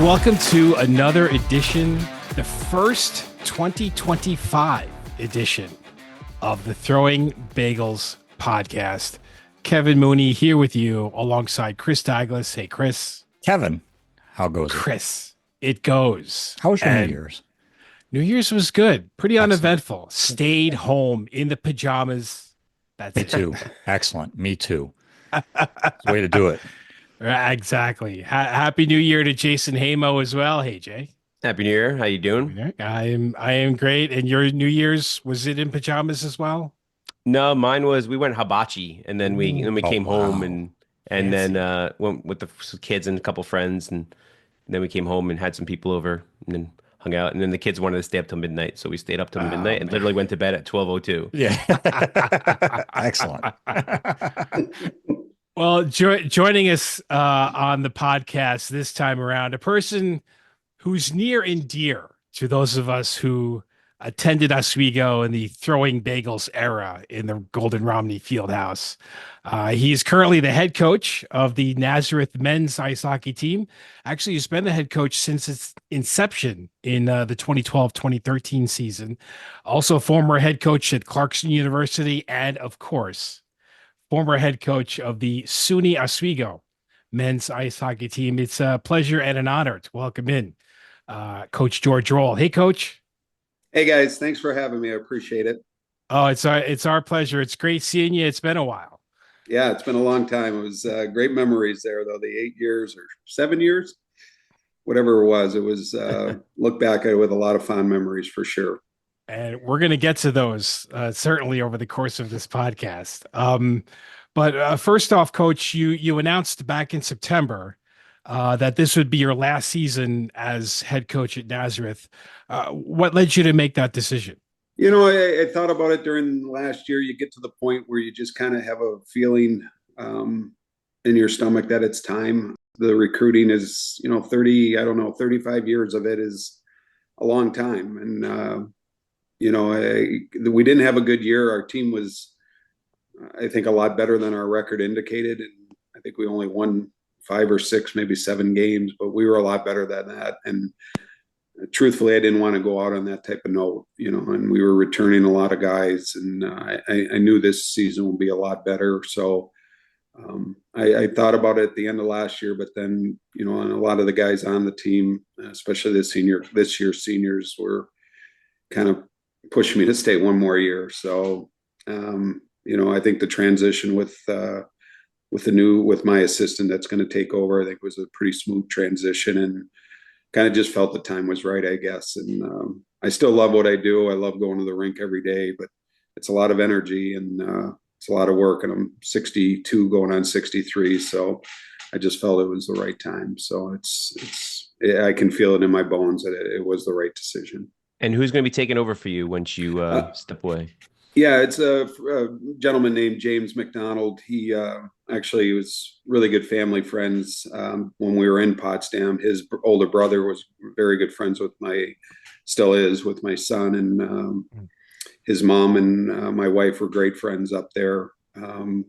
welcome to another edition, the first 2025 edition of the Throwing Bagels Podcast. Kevin Mooney here with you alongside Chris Douglas. Hey, Chris. Kevin, how goes it? Chris, it goes. How was your New Year's? New Year's was good. Pretty Excellent. Uneventful. Stayed home in the pajamas. That's Me it. too. Excellent. Me too. It's the way to do it. Exactly. Happy New Year to Jason Hamo as well. Hey, Jay. Happy New Year. How you doing? I am great. And your New Year's, was it in pajamas as well? No, mine was we went hibachi and then we came home and then went with the kids and a couple friends and then we came home and had some people over and then hung out and then the kids wanted to stay up till midnight, so we stayed up till midnight and literally went to bed at 12:02. Yeah. Excellent. Well, joining us on the podcast this time around, a person who's near and dear to those of us who attended Oswego in the Throwing Bagels era in the Golden Romney Fieldhouse. He is currently the head coach of the Nazareth men's ice hockey team. Actually, he's been the head coach since its inception in the 2012-2013 season. Also, former head coach at Clarkson University, and of course, former head coach of the SUNY Oswego men's ice hockey team. It's a pleasure and an honor to welcome in Coach George Roll. Hey, Coach. Hey guys, thanks for having me. I appreciate it. Oh, it's our pleasure. It's great seeing you. It's been a while. Yeah, it's been a long time. It was great memories there, though. The 8 years or 7 years, whatever it was look back at it with a lot of fond memories for sure. And we're going to get to those certainly over the course of this podcast. But first off, Coach, you announced back in September that this would be your last season as head coach at Nazareth. What led you to make that decision? You know, I thought about it during last year. You get to the point where you just kind of have a feeling in your stomach that it's time. The recruiting is, 35 years of it is a long time. And, we didn't have a good year. Our team was, I think, a lot better than our record indicated. And I think we only won 5 or 6, maybe 7 games, but we were a lot better than that. And truthfully, I didn't want to go out on that type of note, and we were returning a lot of guys, and I knew this season would be a lot better. So I thought about it at the end of last year, but then, and a lot of the guys on the team, especially this year's seniors, were kind of pushing me to stay one more year. So, I think the transition with my assistant that's going to take over, I think was a pretty smooth transition, and kind of just felt the time was right, I guess. And I still love what I do. I love going to the rink every day, but it's a lot of energy and it's a lot of work, and I'm 62 going on 63. So I just felt it was the right time. So I can feel it in my bones that it was the right decision. And who's going to be taking over for you once you step away? Yeah, it's a gentleman named James McDonald. He actually was really good family friends when we were in Potsdam. His older brother was very good friends with still is with my son, and his mom and my wife were great friends up there. And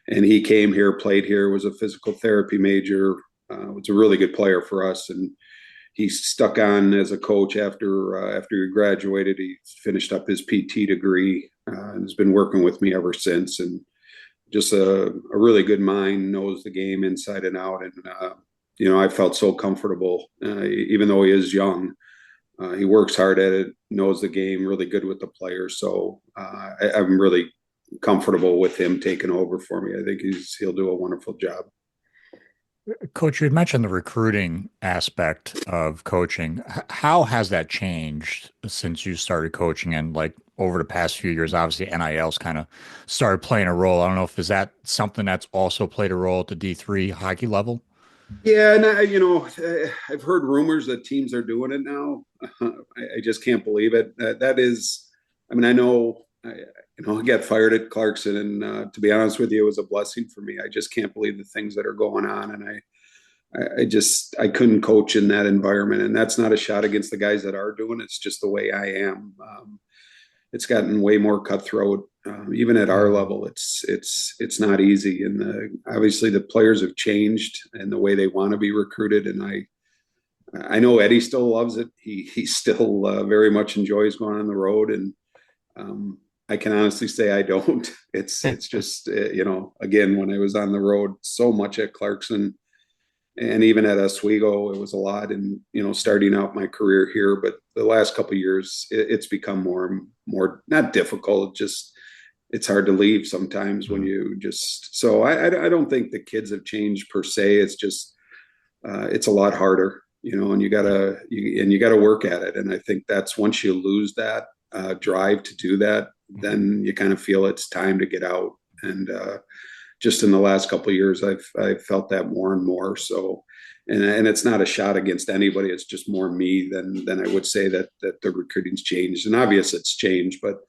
he came here, played here, was a physical therapy major, was a really good player for us, and he stuck on as a coach after he graduated. He finished up his PT degree and has been working with me ever since. And just a really good mind, knows the game inside and out. And, I felt so comfortable, even though he is young. He works hard at it, knows the game, really good with the players. So I'm really comfortable with him taking over for me. I think he'll do a wonderful job. Coach, you had mentioned the recruiting aspect of coaching. How has that changed since you started coaching? And over the past few years, obviously NIL's kind of started playing a role. I don't know if is that something that's also played a role at the D3 hockey level? Yeah, and I've heard rumors that teams are doing it now. I just can't believe it. That is, I know I got fired at Clarkson, and to be honest with you, it was a blessing for me. I just can't believe the things that are going on, and I couldn't coach in that environment. And that's not a shot against the guys that are doing it. It's just the way I am. It's gotten way more cutthroat. Even at our level, it's not easy. And obviously the players have changed and the way they want to be recruited. And I know Eddie still loves it. He still very much enjoys going on the road, and I can honestly say I don't. It's just again, when I was on the road so much at Clarkson and even at Oswego, it was a lot. And starting out my career here, but the last couple of years, it's become more not difficult. Just it's hard to leave sometimes when you just. So I don't think the kids have changed per se. It's just it's a lot harder, and you gotta work at it. And I think that's once you lose that drive to do that, then you kind of feel it's time to get out. And just in the last couple of years, I've felt that more and more. So, and it's not a shot against anybody. It's just more me than I would say that the recruiting's changed. And obvious it's changed, but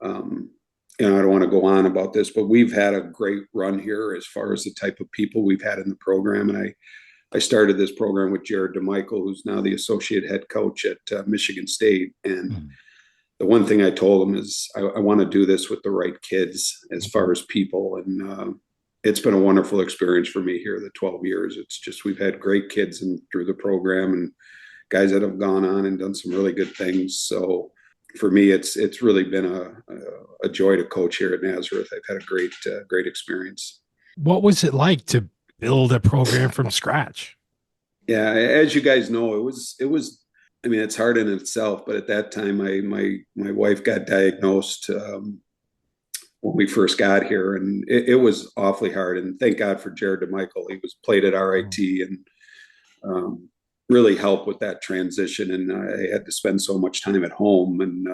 I don't want to go on about this, but we've had a great run here as far as the type of people we've had in the program. And I started this program with Jared DeMichael, who's now the associate head coach at Michigan State. And the one thing I told him is I want to do this with the right kids as far as people. And it's been a wonderful experience for me here, the 12 years. It's just we've had great kids through the program and guys that have gone on and done some really good things. So for me, it's really been a joy to coach here at Nazareth. I've had a great experience. What was it like to build a program from scratch? Yeah, as you guys know, it was. I mean, it's hard in itself, but at that time, my wife got diagnosed when we first got here, and it was awfully hard. And thank God for Jared DeMichael. He played at RIT and really helped with that transition. And I had to spend so much time at home, and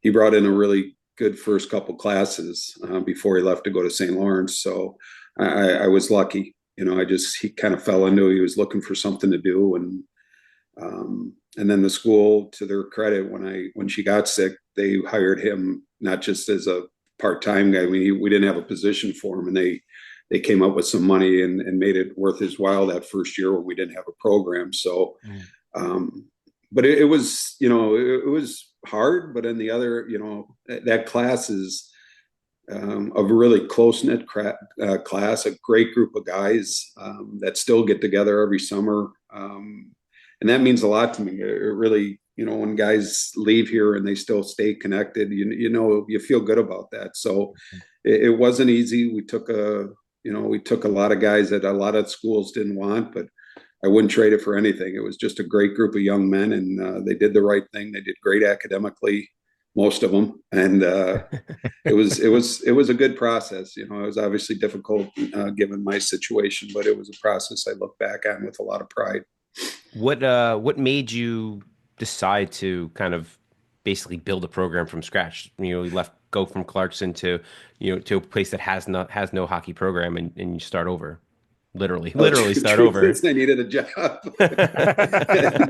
he brought in a really good first couple classes before he left to go to St. Lawrence. So I was lucky. He kind of fell into. He was looking for something to do, and then the school, to their credit, when she got sick, they hired him not just as a part-time guy. We didn't have a position for him, and they came up with some money and made it worth his while that first year when we didn't have a program. So, but it was it was hard. But in the other, that class is a really close-knit class, a great group of guys that still get together every summer. And that means a lot to me. It really, when guys leave here and they still stay connected, you feel good about that. So it wasn't easy. We took a lot of guys that a lot of schools didn't want, but I wouldn't trade it for anything. It was just a great group of young men, and they did the right thing. They did great academically, most of them. And it was a good process. It was obviously difficult given my situation, but it was a process I look back on with a lot of pride. What made you decide to kind of basically build a program from scratch? You go from Clarkson to to a place that has no hockey program, and you start over, literally start over. I needed a job.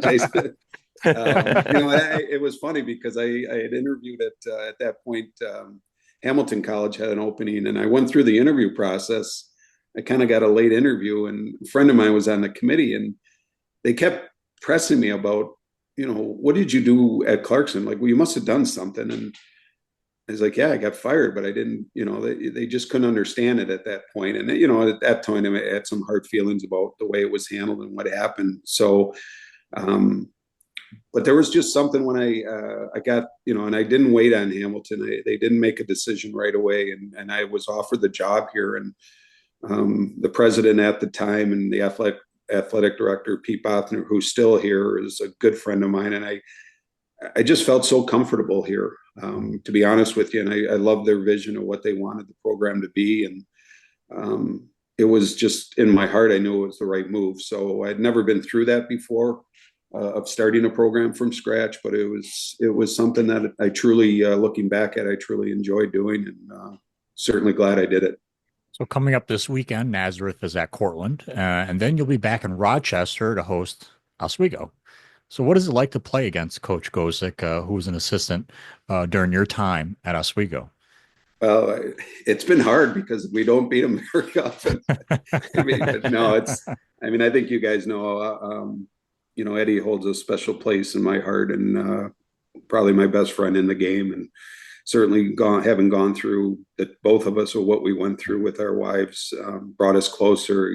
Jason, it was funny because I had interviewed at that point. Hamilton College had an opening, and I went through the interview process. I kind of got a late interview, and a friend of mine was on the committee, and they kept pressing me about, what did you do at Clarkson? Like, well, you must have done something. And I was like, yeah, I got fired, but I didn't, they just couldn't understand it at that point. And, at that time, I had some hard feelings about the way it was handled and what happened. So, but there was just something when I got, and I didn't wait on Hamilton. They didn't make a decision right away. And I was offered the job here. And the president at the time and the athletic director, Pete Bothner, who's still here, is a good friend of mine. And I just felt so comfortable here, to be honest with you. And I love their vision of what they wanted the program to be. And it was just in my heart, I knew it was the right move. So I'd never been through that before, of starting a program from scratch, but it was something that I truly, looking back at, I truly enjoyed doing, and certainly glad I did it. So coming up this weekend, Nazareth is at Cortland, and then you'll be back in Rochester to host Oswego. So what is it like to play against Coach Gosick, who was an assistant during your time at Oswego? Well, it's been hard because we don't beat them very often. I think you guys know, Eddie holds a special place in my heart, and probably my best friend in the game. And certainly having gone through that, both of us, or what we went through with our wives, brought us closer.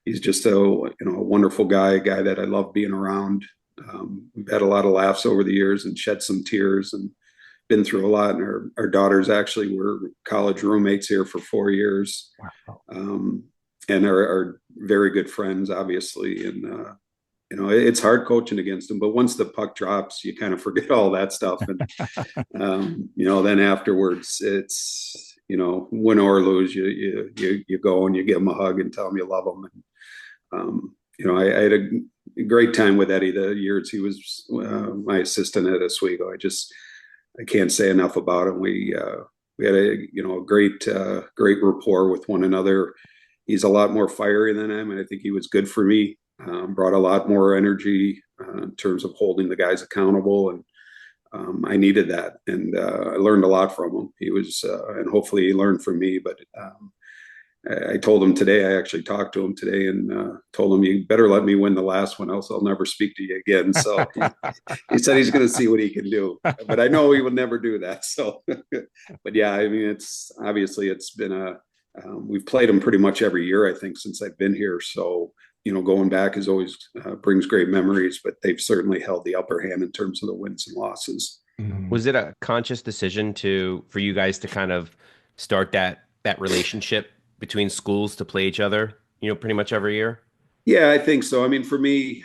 he's just a wonderful guy, a guy that I love being around. We've had a lot of laughs over the years and shed some tears and been through a lot. And our daughters actually were college roommates here for 4 years. Wow. And are very good friends, obviously. And, it's hard coaching against them, but once the puck drops, you kind of forget all that stuff. And, then afterwards it's, win or lose, you go and you give them a hug and tell them you love them. And, I had a great time with Eddie the years he was my assistant at Oswego. I can't say enough about him. We had a great rapport with one another. He's a lot more fiery than I am, and I think he was good for me. Brought a lot more energy in terms of holding the guys accountable, and I needed that, and I learned a lot from him. He was, and hopefully he learned from me. But I told him today. I actually talked to him today and told him, "You better let me win the last one, else I'll never speak to you again." So he said he's going to see what he can do, but I know he will never do that. So, but yeah, I mean, it's been we've played them pretty much every year, I think, since I've been here. So, going back is always brings great memories, but they've certainly held the upper hand in terms of the wins and losses. Was it a conscious decision for you guys to kind of start that relationship between schools to play each other, pretty much every year? Yeah, I think so. I mean, for me,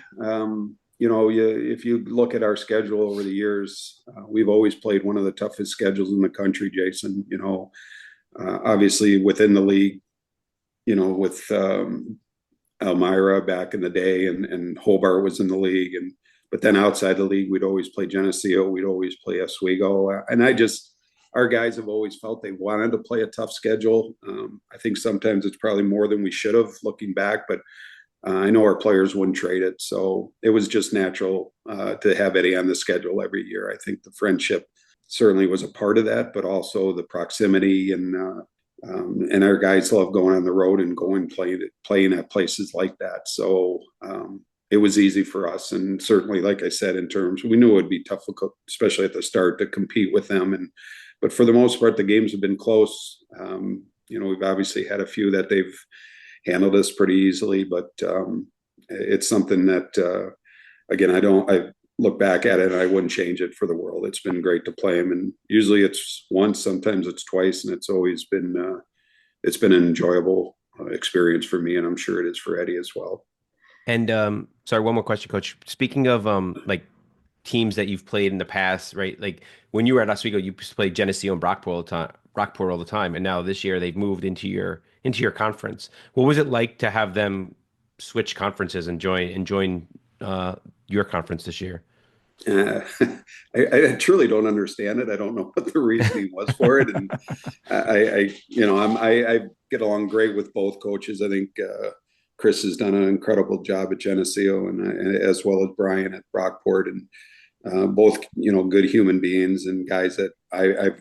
if you look at our schedule over the years, we've always played one of the toughest schedules in the country, Jason. Obviously within the league, with Elmira back in the day, and Hobart was in the league, but then outside the league, we'd always play Geneseo, we'd always play Oswego, and our guys have always felt they wanted to play a tough schedule. I think sometimes it's probably more than we should have looking back, but I know our players wouldn't trade it, so it was just natural to have Eddie on the schedule every year. I think the friendship certainly was a part of that, but also the proximity, and our guys love going on the road and playing at places like that. So it was easy for us. And certainly, like I said, in terms, we knew it would be tough, especially at the start, to compete with them. But for the most part, the games have been close. We've obviously had a few that they've handled us pretty easily, but it's something that, again, I look back at it and I wouldn't change it for the world. It's been great to play them, and usually it's once, sometimes it's twice, and it's always been an enjoyable experience for me, and I'm sure it is for Eddie as well. And sorry, one more question, Coach. Speaking of like teams that you've played in the past, right? Like when you were at Oswego, you played Geneseo and Brockport all the time, and now this year they've moved into your conference. What was it like to have them switch conferences and join your conference this year? I truly don't understand it. I don't know what the reasoning was for it, and I get along great with both coaches. I think Chris has done an incredible job at Geneseo, and as well as Brian at Brockport, and both good human beings and guys that I've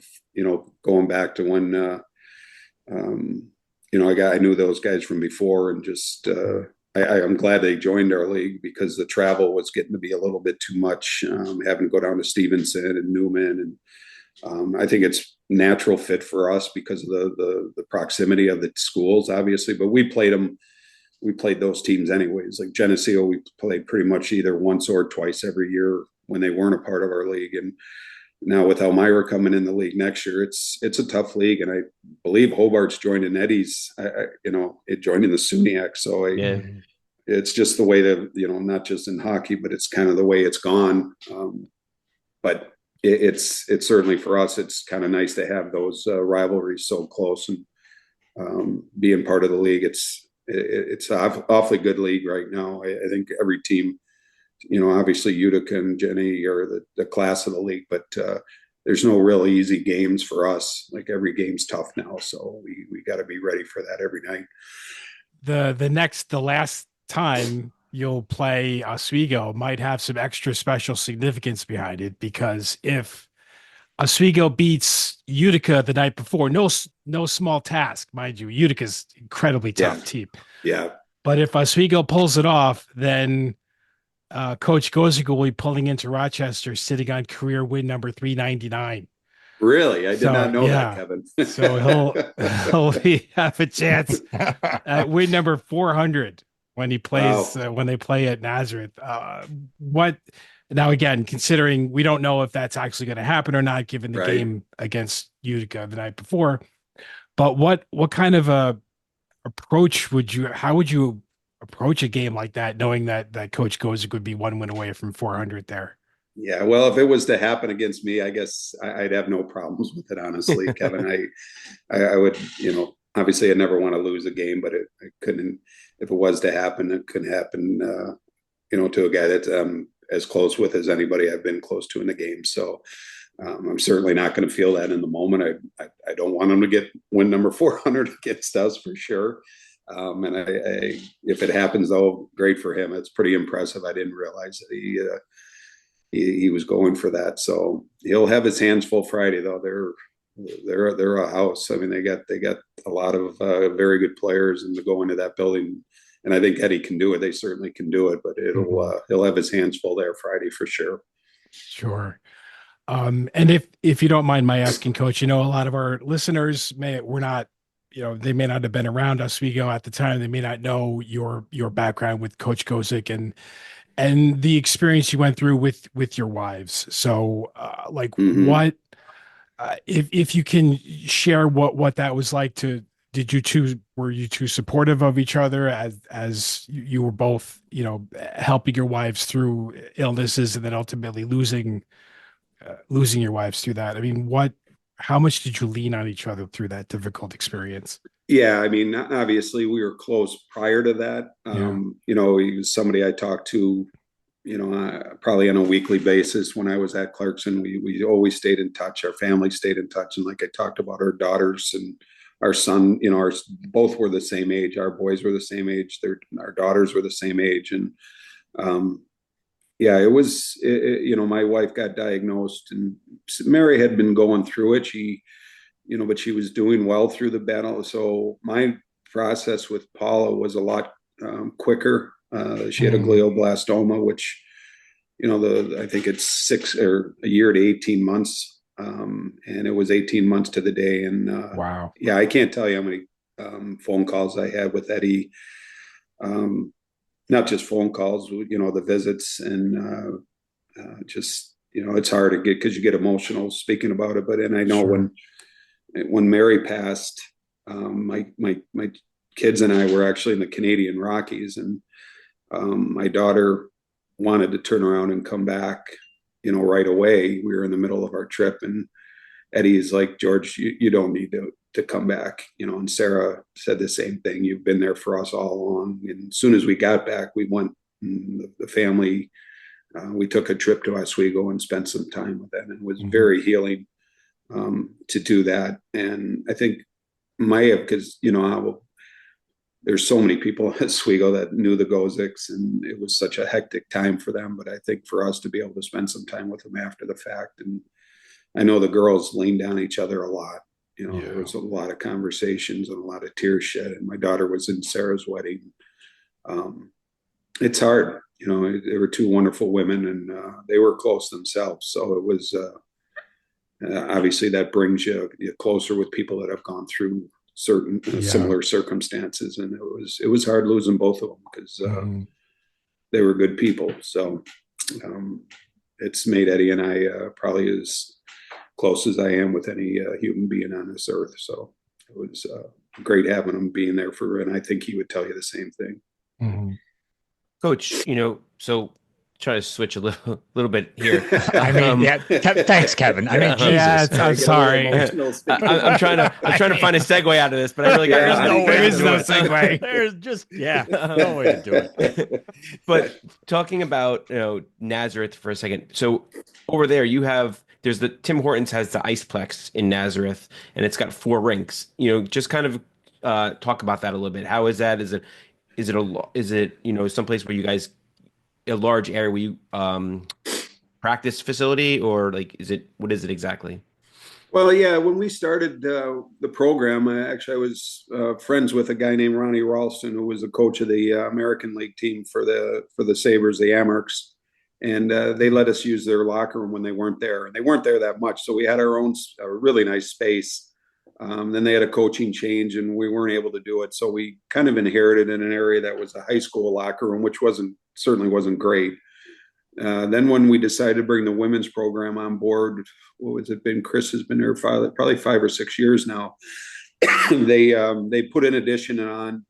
going back to when I knew those guys from before, and just. I'm glad they joined our league, because the travel was getting to be a little bit too much, having to go down to Stevenson and Newman. And I think it's natural fit for us because of the proximity of the schools, obviously. But we played those teams anyways. Like Geneseo, we played pretty much either once or twice every year when they weren't a part of our league. And now with Elmira coming in the league next year, it's a tough league. And I believe Hobart's joining Eddie's, it joined in the SUNY. So it's just the way that, not just in hockey, but it's kind of the way it's gone. But it's certainly for us, it's kind of nice to have those rivalries so close, and being part of the league. It's an awfully good league right now. I think every team, obviously Utica and Jenny are the class of the league, but there's no real easy games for us. Like every game's tough now. So we got to be ready for that every night. The last time you'll play Oswego might have some extra special significance behind it, because if Oswego beats Utica the night before, no small task, mind you, Utica's incredibly tough team. Yeah. But if Oswego pulls it off, then Coach Goziger will be pulling into Rochester, sitting on career win number 399. Really? I did not know that, Kevin. So he'll have a chance at win number 400. when he plays when they play at Nazareth. What now? Again, considering we don't know if that's actually going to happen or not, given the game against Utica the night before. But what kind of a approach how would you approach a game like that, knowing that Coach Gozik would be one win away from 400 there? Yeah, well, if it was to happen against me, I guess I'd have no problems with it, honestly, Kevin. I would, obviously I never want to lose a game, but I couldn't, if it was to happen, it couldn't happen, to a guy that as close with as anybody I've been close to in the game. So I'm certainly not going to feel that in the moment. I don't want him to get win number 400 against us for sure. And if it happens, though, great for him. It's pretty impressive. I didn't realize that he was going for that. So he'll have his hands full Friday, though. They're a house. I mean, they got a lot of very good players, and to go into that building, and I think Eddie can do it. They certainly can do it, but he'll have his hands full there Friday for sure. Sure. And if you don't mind my asking, Coach, a lot of our listeners they may not have been around Oswego at the time. They may not know your background with Coach Gozik and the experience you went through with your wives. So what, if you can share what that was like were you two supportive of each other as you were both, helping your wives through illnesses and then ultimately losing your wives through that? I mean, how much did you lean on each other through that difficult experience? Yeah, I mean, obviously we were close prior to that. He was somebody I talked to, probably on a weekly basis when I was at Clarkson. We always stayed in touch. Our family stayed in touch. And like I talked about, our daughters and our son, both were the same age. Our boys were the same age. Our daughters were the same age. And it was, my wife got diagnosed, and Mary had been going through it. But she was doing well through the battle. So my process with Paula was a lot quicker. She had a glioblastoma, which, I think it's 6 or a year to 18 months. And it was 18 months to the day. And wow. Yeah, I can't tell you how many phone calls I had with Eddie. Not just phone calls, the visits, and just, it's hard to get, because you get emotional speaking about it. And I know when Mary passed, my kids and I were actually in the Canadian Rockies, and my daughter wanted to turn around and come back, right away. We were in the middle of our trip, and Eddie's like, George, you don't need to come back, and Sarah said the same thing. You've been there for us all along. And as soon as we got back, we went, the family, we took a trip to Oswego and spent some time with them, and it was very healing to do that. And I think because there's so many people at Oswego that knew the Goziks, and it was such a hectic time for them. But I think for us to be able to spend some time with them after the fact, and I know the girls leaned on each other a lot. There was a lot of conversations and a lot of tears shed. And my daughter was in Sarah's wedding. It's hard, they were two wonderful women, and they were close themselves. So it was, obviously that brings you closer with people that have gone through certain similar circumstances. And it was hard losing both of them, because they were good people. So it's made Eddie and I probably as close as I am with any human being on this earth. So it was great having him being there and I think he would tell you the same thing. Coach, so try to switch a little bit here. I mean, thanks, Kevin. I mean, Jesus. I'm sorry. I'm trying to find a segue out of this, but I really got. There is no segue. There's just no way to do it. But talking about Nazareth for a second. So over there, there's the Tim Hortons has the Iceplex in Nazareth, and it's got 4 rinks. Just kind of talk about that a little bit. How is that? Is it someplace where you guys, a large area where you practice facility, or what is it exactly? Well, yeah, when we started the program, I was friends with a guy named Ronnie Ralston, who was the coach of the American League team for the Sabres, the Amerks. And they let us use their locker room when they weren't there. And they weren't there that much. So we had our own really nice space Then they had a coaching change and we weren't able to do it. So we kind of inherited in an area that was a high school locker room, which certainly wasn't great. Then when we decided to bring the women's program on board, what has it been? Chris has been there probably 5 or 6 years now. They put an addition on.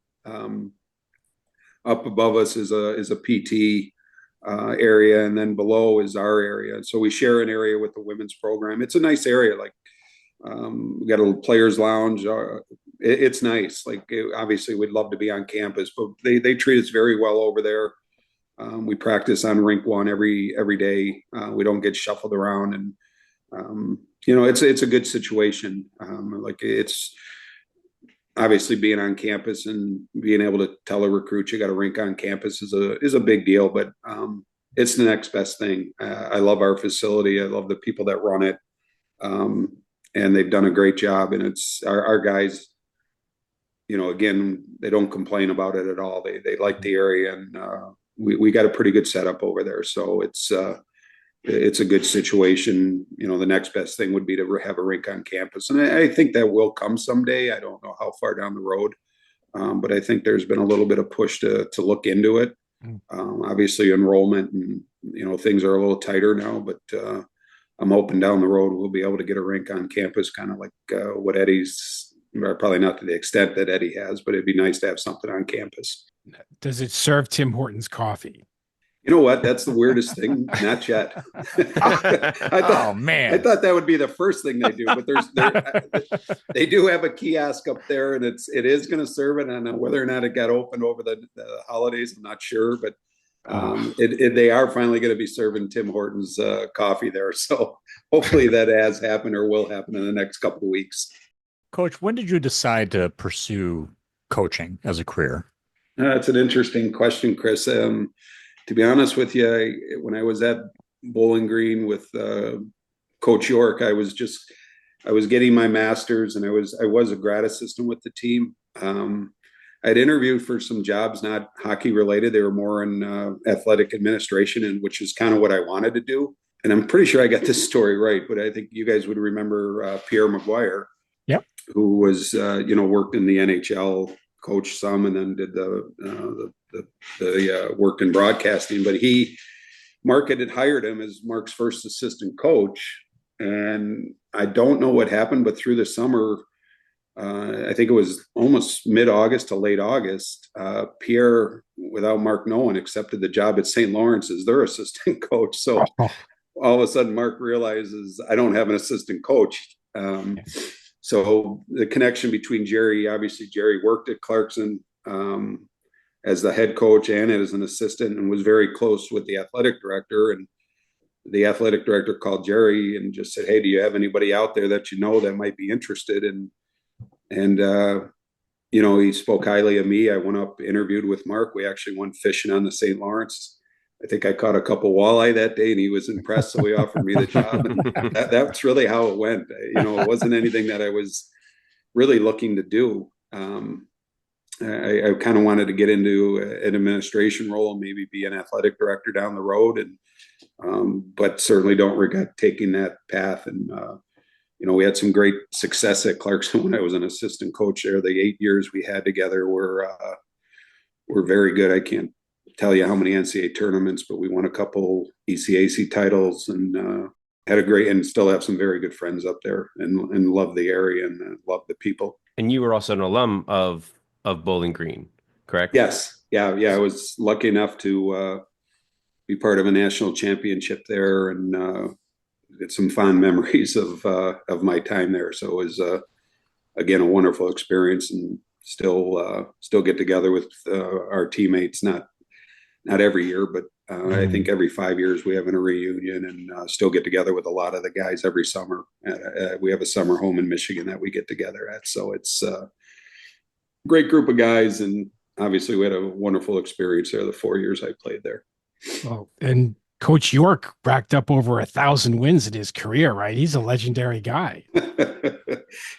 Up above us is a PT area, and then below is our area. So we share an area with the women's program. It's a nice area. Like we got a players' lounge. It's nice. Like obviously, we'd love to be on campus, but they treat us very well over there. We practice on rink one every day. We don't get shuffled around, and it's a good situation. Like it's obviously being on campus and being able to tell a recruit you got a rink on campus is a big deal, but it's the next best thing. I love our facility. I love the people that run it, and they've done a great job. And it's our guys. Again, they don't complain about it at all. They like the area, and we got a pretty good setup over there. So it's a good situation. The next best thing would be to have a rink on campus. And I think that will come someday. I don't know how far down the road, but I think there's been a little bit of push to look into it. Obviously enrollment and, things are a little tighter now, but I'm hoping down the road we'll be able to get a rink on campus, kind of like what Eddie's, probably not to the extent that Eddie has, but it'd be nice to have something on campus. Does it serve Tim Hortons coffee? You know what? That's the weirdest thing. Not yet. Oh man! I thought that would be the first thing they do, but they do have a kiosk up there, and it is going to serve it. And whether or not it got opened over the holidays, I'm not sure, but they are finally going to be serving Tim Hortons coffee there. So hopefully that has happened or will happen in the next couple of weeks. Coach, when did you decide to pursue coaching as a career? That's an interesting question, Chris. To be honest with you, when I was at Bowling Green with Coach York, I was getting my master's, and I was a grad assistant with the team. I'd interviewed for some jobs, not hockey related. They were more in athletic administration, and which is kind of what I wanted to do. And I'm pretty sure I got this story right, but I think you guys would remember Pierre McGuire, who was worked in the NHL, coached some, and then did the work in broadcasting. But Mark had hired him as Mark's first assistant coach, and I don't know what happened, but through the summer, I think it was almost mid-August to late August, Pierre, without Mark knowing, accepted the job at St. Lawrence as their assistant coach. So all of a sudden, Mark realizes I don't have an assistant coach. So the connection between obviously Jerry worked at Clarkson as the head coach and as an assistant, and was very close with the athletic director. And the athletic director called Jerry and just said, "Hey, do you have anybody out there that that might be interested?" And he spoke highly of me. I went up, interviewed with Mark. We actually went fishing on the St. Lawrence. I think I caught a couple walleye that day, and he was impressed. So he offered me the job. And that's really how it went. It wasn't anything that I was really looking to do. I kind of wanted to get into an administration role and maybe be an athletic director down the road, but certainly don't regret taking that path. And we had some great success at Clarkson when I was an assistant coach there. The 8 years we had together were very good. I can't tell you how many NCAA tournaments, but we won a couple ECAC titles, and had a great, and still have some very good friends up there, and love the area and love the people. And you were also an alum of Bowling Green, correct? Yes. Yeah. I was lucky enough to be part of a national championship there, and get some fond memories of my time there. So it was again a wonderful experience, and still get together with our teammates. Not every year, but I think every 5 years we have a reunion, and still get together with a lot of the guys every summer. We have a summer home in Michigan that we get together at. So it's a great group of guys. And obviously we had a wonderful experience there the 4 years I played there. Well, and Coach York racked up over 1,000 wins in his career, right? He's a legendary guy.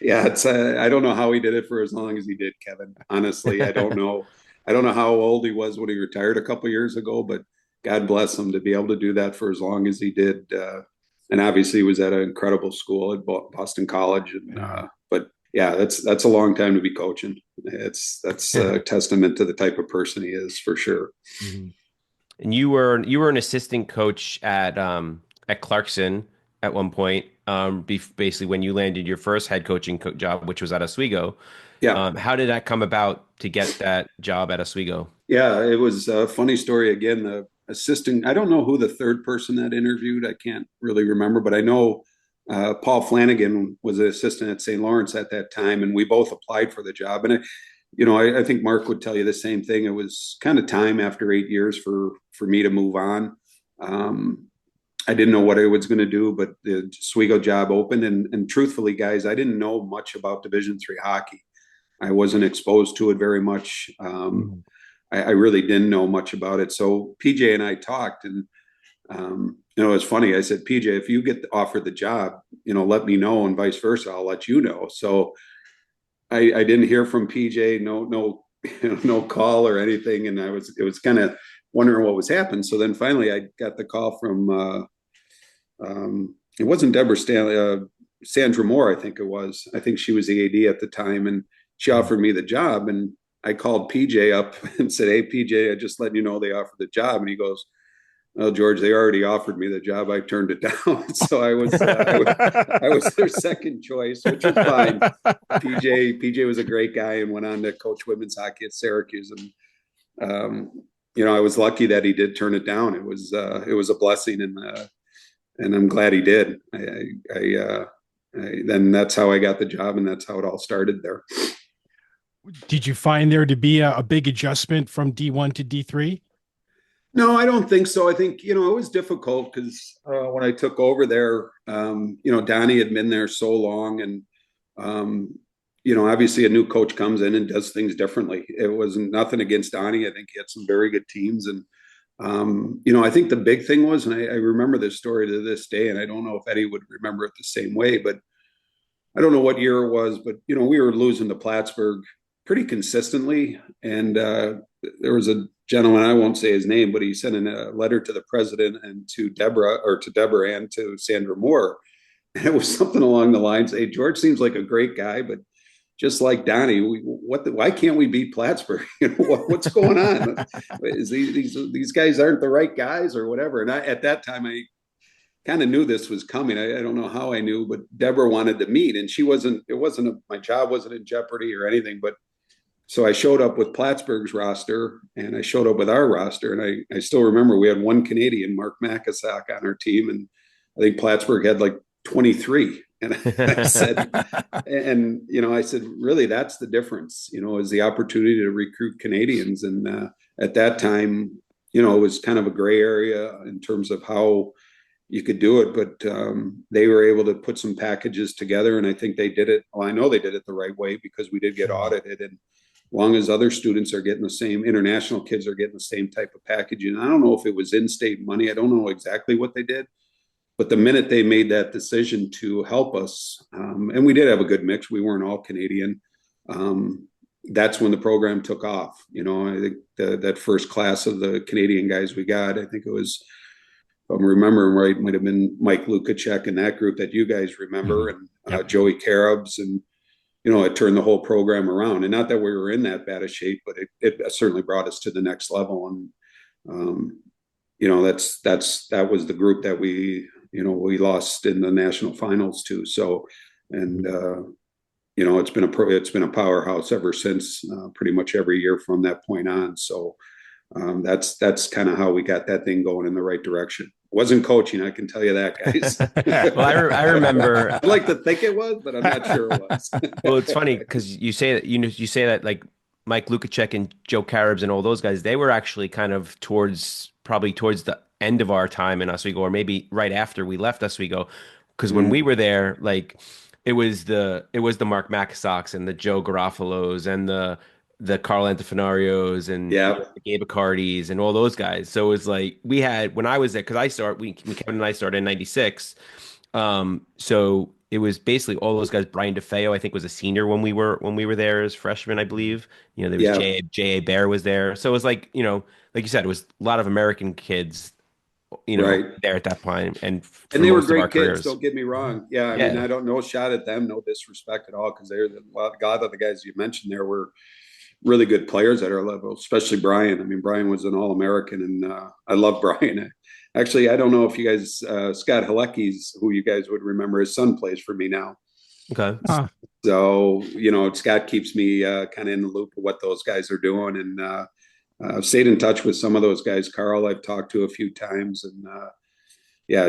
Yeah. I don't know how he did it for as long as he did, Kevin. Honestly, I don't know. I don't know how old he was when he retired a couple of years ago, but God bless him to be able to do that for as long as he did. And obviously he was at an incredible school at Boston College. But yeah, that's a long time to be coaching. That's a testament to the type of person he is for sure. Mhm. And you were an assistant coach at Clarkson at one point. Basically when you landed your first head coaching job, which was at Oswego. Yeah. How did that come about to get that job at Oswego? Yeah, it was a funny story. Again, the assistant, I don't know who the third person that interviewed. I can't really remember, but I know Paul Flanagan was an assistant at St. Lawrence at that time, and we both applied for the job. And I think Mark would tell you the same thing. It was kind of time after 8 years for me to move on. I didn't know what I was going to do, but the Oswego job opened, and truthfully, guys, I didn't know much about Division III hockey. I wasn't exposed to it very much. I really didn't know much about it. So PJ and I talked, and it's funny. I said, PJ, if you get offered the job, let me know, and vice versa. I'll let you know. So I didn't hear from PJ, no call or anything, and it was kind of wondering what was happening. So then finally, I got the call from it wasn't Deborah Stanley, Sandra Moore, I think it was. I think she was the AD at the time, and she offered me the job, and I called PJ up and said, "Hey, PJ, I just letting you know they offered the job." And he goes, "Well, George, they already offered me the job. I turned it down." So I was their second choice, which was fine. PJ was a great guy and went on to coach women's hockey at Syracuse. And I was lucky that he did turn it down. It was a blessing, and I'm glad he did. Then that's how I got the job, and that's how it all started there. Did you find there to be a big adjustment from D1 to D3? No, I don't think so. I think, it was difficult because when I took over there, Donnie had been there so long, and, obviously a new coach comes in and does things differently. It wasn't nothing against Donnie. I think he had some very good teams. And, I think the big thing was, and I remember this story to this day, and I don't know if Eddie would remember it the same way, but I don't know what year it was, but, we were losing to Plattsburgh pretty consistently. And there was a gentleman, I won't say his name, but he sent in a letter to the president and to Deborah and to Sandra Moore. And it was something along the lines, "Hey, George seems like a great guy, but just like Donnie, why can't we beat Plattsburgh? What's going on? Is these guys aren't the right guys or whatever?" And at that time, I kind of knew this was coming. I don't know how I knew, but Deborah wanted to meet, and my job wasn't in jeopardy or anything, but so I showed up with Plattsburgh's roster, and I showed up with our roster. And I still remember we had one Canadian, Mark Makasak, on our team. And I think Plattsburgh had like 23. And I said, really, that's the difference, is the opportunity to recruit Canadians. And at that time, it was kind of a gray area in terms of how you could do it. But they were able to put some packages together. And I think they did it. Well, I know they did it the right way, because we did get audited. And long as other students are getting the same, international kids are getting the same type of packaging. I don't know if it was in-state money. I don't know exactly what they did, but the minute they made that decision to help us, and we did have a good mix, we weren't all Canadian. That's when the program took off. I think that first class of the Canadian guys we got, I think it was, if I'm remembering right, might have been Mike Lukacek and that group that you guys remember, and Joey Carabs, and it turned the whole program around. And not that we were in that bad a shape, but it certainly brought us to the next level. And, that was the group that we lost in the national finals to. So, and, it's been a powerhouse ever since, pretty much every year from that point on. So that's kind of how we got that thing going in the right direction. Wasn't coaching, I can tell you that, guys. Well, I remember. I'd like to think it was, but I'm not sure it was. Well, it's funny because you say that like Mike Lukacek and Joe Carabs and all those guys, they were actually kind of probably towards the end of our time in Oswego, or maybe right after we left Oswego, because when we were there, like it was the Mark Makasoks and the Joe Garafolos and the Carl Antifonarios and the Gabe Accardis and all those guys. So it was like when I was there, because Kevin and I started in '96. So it was basically all those guys. Brian DeFeo, I think, was a senior when we were there as freshmen, I believe. There was J.A. Bear was there. So it was like, like you said, it was a lot of American kids Right. there at that point, and for And they were most of our great kids. careers. Don't get me wrong. Yeah, I mean, I don't know shot at them, no disrespect at all, because they're a lot of the guys you mentioned there were really good players at our level, especially Brian. I mean, Brian was an All-American, and I love Brian. Actually, I don't know if you guys, Scott Halecki's, who you guys would remember, his son plays for me now. Okay. So, Scott keeps me kind of in the loop of what those guys are doing. And I've stayed in touch with some of those guys. Carl, I've talked to a few times. And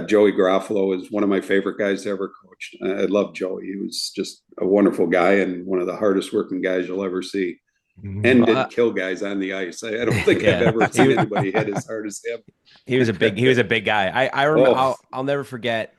Joey Garofalo is one of my favorite guys to ever coached. I love Joey. He was just a wonderful guy and one of the hardest working guys you'll ever see. And did kill guys on the ice. I don't think I've ever seen anybody hit as hard as him. He was a big guy. I remember. I'll never forget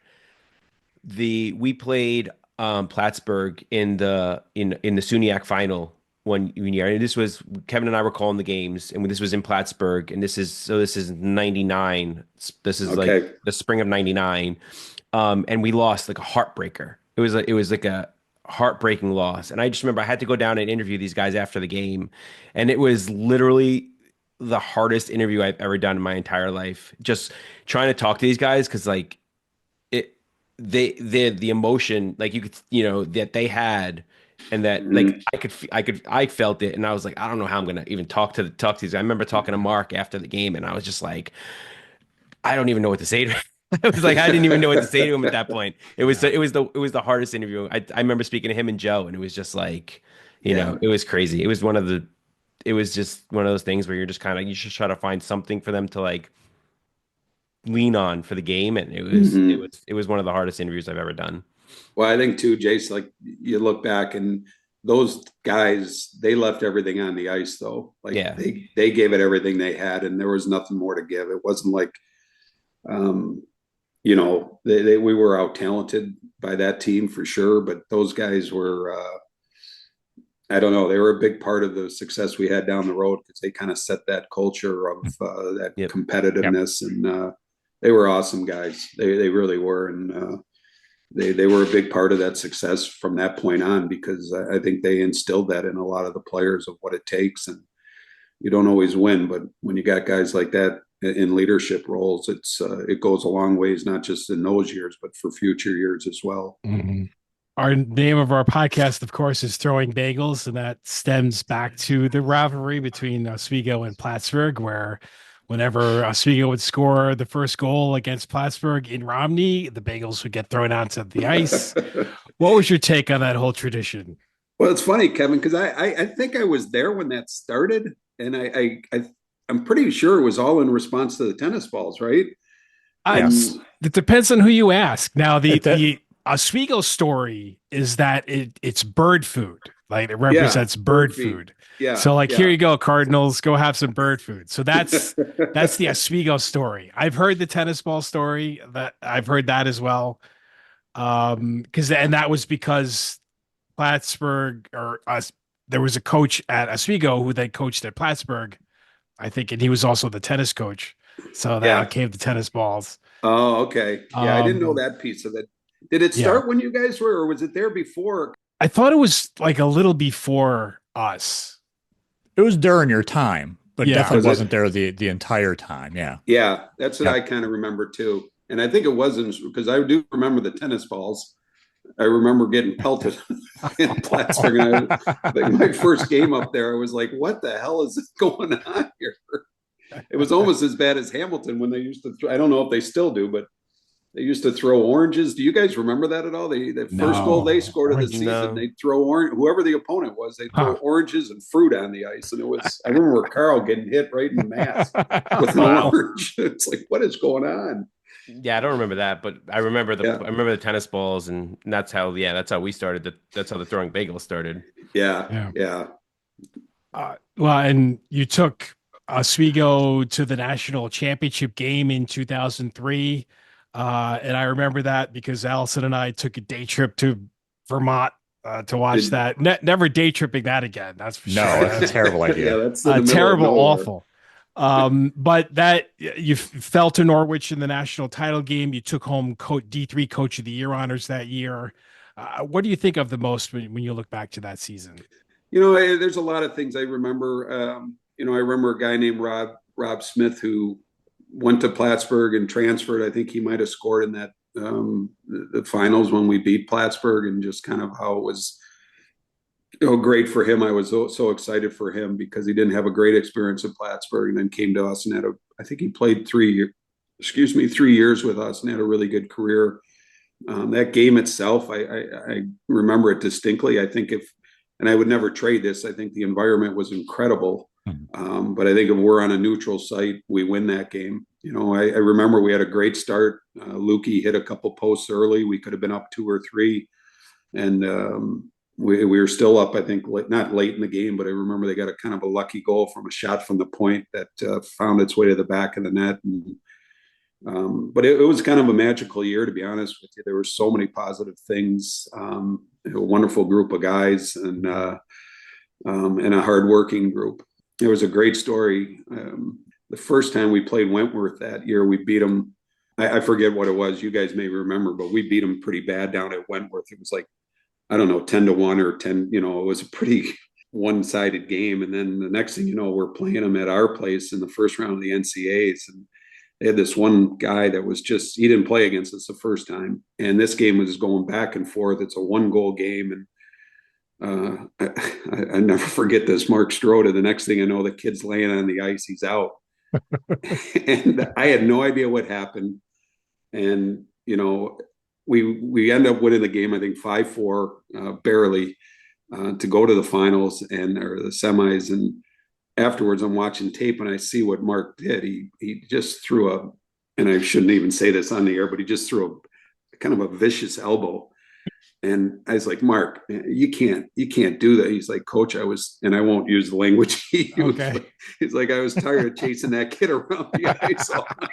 we played Plattsburgh in the SUNYAC final one year, and this was Kevin and I were calling the games, and this was in Plattsburgh, and this is 99. This is like the spring of 99, and we lost like a heartbreaker. It was like a heartbreaking loss, and I just remember I had to go down and interview these guys after the game, and it was literally the hardest interview I've ever done in my entire life. Just trying to talk to these guys because like the emotion like you could that they had, and that like I felt it, and I was like, I don't know how I'm gonna even talk to these guys. I remember talking to Mark after the game, and I was just like, I don't even know what to say to him. I was like, I didn't even know what to say to him at that point. It was the hardest interview. I remember speaking to him and Joe, and it was just like, it was crazy. It was just one of those things where you're just kind of, you should try to find something for them to like lean on for the game, and it was one of the hardest interviews I've ever done. Well, I think too, Jace, like you look back and those guys, they left everything on the ice though. Like they gave it everything they had, and there was nothing more to give. It wasn't like we were out talented by that team for sure, but those guys were I don't know, they were a big part of the success we had down the road because they kind of set that culture of that competitiveness, and they were awesome guys. They really were, and they were a big part of that success from that point on, because I think they instilled that in a lot of the players of what it takes. And you don't always win, but when you got guys like that in leadership roles, it goes a long ways, not just in those years, but for future years as well. Mm-hmm. Our name of our podcast, of course, is Throwing Bagels, and that stems back to the rivalry between Oswego and Plattsburgh, where whenever Oswego would score the first goal against Plattsburgh in Romney, the bagels would get thrown onto the ice. What was your take on that whole tradition? Well, it's funny, Kevin, because I think I was there when that started, and I'm pretty sure it was all in response to the tennis balls, right? Yes. It depends on who you ask. Now, the Oswego story is that it's bird food. Like it represents bird food. Yeah. So here you go, Cardinals, go have some bird food. So that's the Oswego story. I've heard the tennis ball story. I've heard that as well. And that was because Plattsburgh there was a coach at Oswego who then coached at Plattsburgh, I think, and he was also the tennis coach. So that came the tennis balls. Oh, okay. Yeah, I didn't know that piece of it. Did it start when you guys were, or was it there before? I thought it was like a little before us. It was during your time, but definitely wasn't there the entire time. Yeah. Yeah, that's what I kind of remember too. And I think it wasn't, because I do remember the tennis balls. I remember getting pelted in Plattsburgh. Like my first game up there, I was like, what the hell is going on here? It was almost as bad as Hamilton when they used to I don't know if they still do, but they used to throw oranges. Do you guys remember that at all? The first goal they scored of the season, they'd throw whoever the opponent was, they'd throw oranges and fruit on the ice. And I remember Carl getting hit right in the mask with an orange. It's like, what is going on? Yeah, I don't remember that, but I remember the tennis balls, and that's how we started. That's how the Throwing Bagels started. Yeah. Well, and you took Oswego to the national championship game in 2003. And I remember that because Allison and I took a day trip to Vermont to watch that. Never day tripping that again. That's for sure. No, that's a terrible idea. Yeah, that's terrible, awful. But that you fell to Norwich in the national title game. You took home D3 Coach of the Year honors that year. What do you think of the most when you look back to that season? There's a lot of things I remember. I remember a guy named Rob Smith who went to Plattsburgh and transferred. I think he might have scored in that the finals when we beat Plattsburgh, and just kind of how it was great for him. I was so excited for him because he didn't have a great experience at Plattsburgh and then came to us and I think he played 3 years with us and had a really good career. That game itself, I remember it distinctly. I think and I would never trade this, I think the environment was incredible. But I think if we're on a neutral site, we win that game. I remember we had a great start. Lukey hit a couple posts early. We could have been up 2 or 3. And we were still up, I think, not late in the game, but I remember they got a kind of a lucky goal from a shot from the point that found its way to the back of the net. But it was kind of a magical year, to be honest with you. There were so many positive things, a wonderful group of guys, and a hardworking group. It was a great story. The first time we played Wentworth that year, we beat them. I forget what it was. You guys may remember, but we beat them pretty bad down at Wentworth. It was like, I don't know, 10-1 or 10, it was a pretty one-sided game. And then the next thing you know, we're playing them at our place in the first round of the NCAAs. And they had this one guy that was he didn't play against us the first time. And this game was going back and forth. It's a 1-goal game. And I never forget this. Mark Strode, the next thing I know, the kid's laying on the ice. He's out. And I had no idea what happened. And, we end up winning the game, I think 5-4, barely, to go to the finals or the semis. And afterwards, I'm watching tape and I see what Mark did. He just threw and I shouldn't even say this on the air, but he just threw a kind of a vicious elbow. And I was like, Mark, you can't do that. He's like, Coach, and I won't use the language he used. Okay. He's like, I was tired of chasing that kid around the ice all night.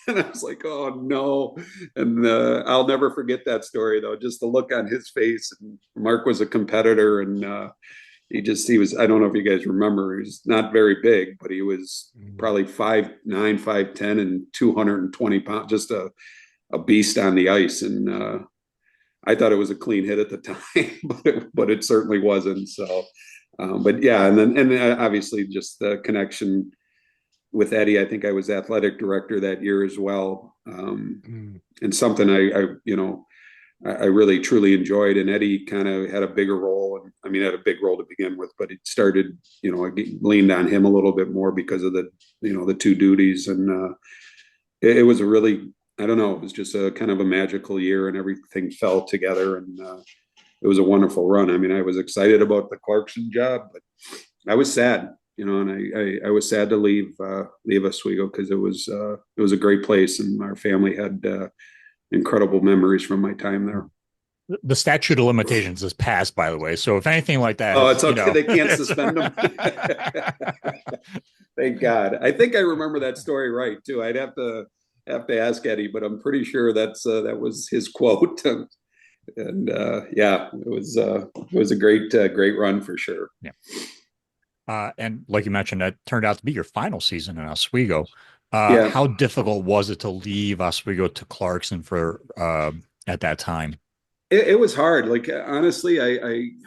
And I was like, oh no. And I'll never forget that story though. Just the look on his face. And Mark was a competitor, and he was, I don't know if you guys remember, he was not very big, but he was probably 5'9", 5'10", and 220 pounds, just a beast on the ice. And I thought it was a clean hit at the time, but it certainly wasn't. So, but yeah, and then obviously just the connection with Eddie. I think I was athletic director that year as well, and something I really truly enjoyed. And Eddie kind of had a bigger role, and I mean, had a big role to begin with, but it started, I leaned on him a little bit more because of the 2 duties, and it was a really, I don't know, it was just a kind of a magical year, and everything fell together, and it was a wonderful run. I mean, I was excited about the Clarkson job, but I was sad, and I was sad to leave Oswego, because it was a great place, and our family had incredible memories from my time there. The statute of limitations is passed, by the way. So if anything like that, it's okay. They can't suspend them. Thank God. I think I remember that story right too. I'd have to ask Eddie, but I'm pretty sure that was his quote. And yeah, it was a great run for sure. Yeah. And like you mentioned, that turned out to be your final season in Oswego. Yeah. How difficult was it to leave Oswego to Clarkson for at that time? It was hard. Like, honestly, and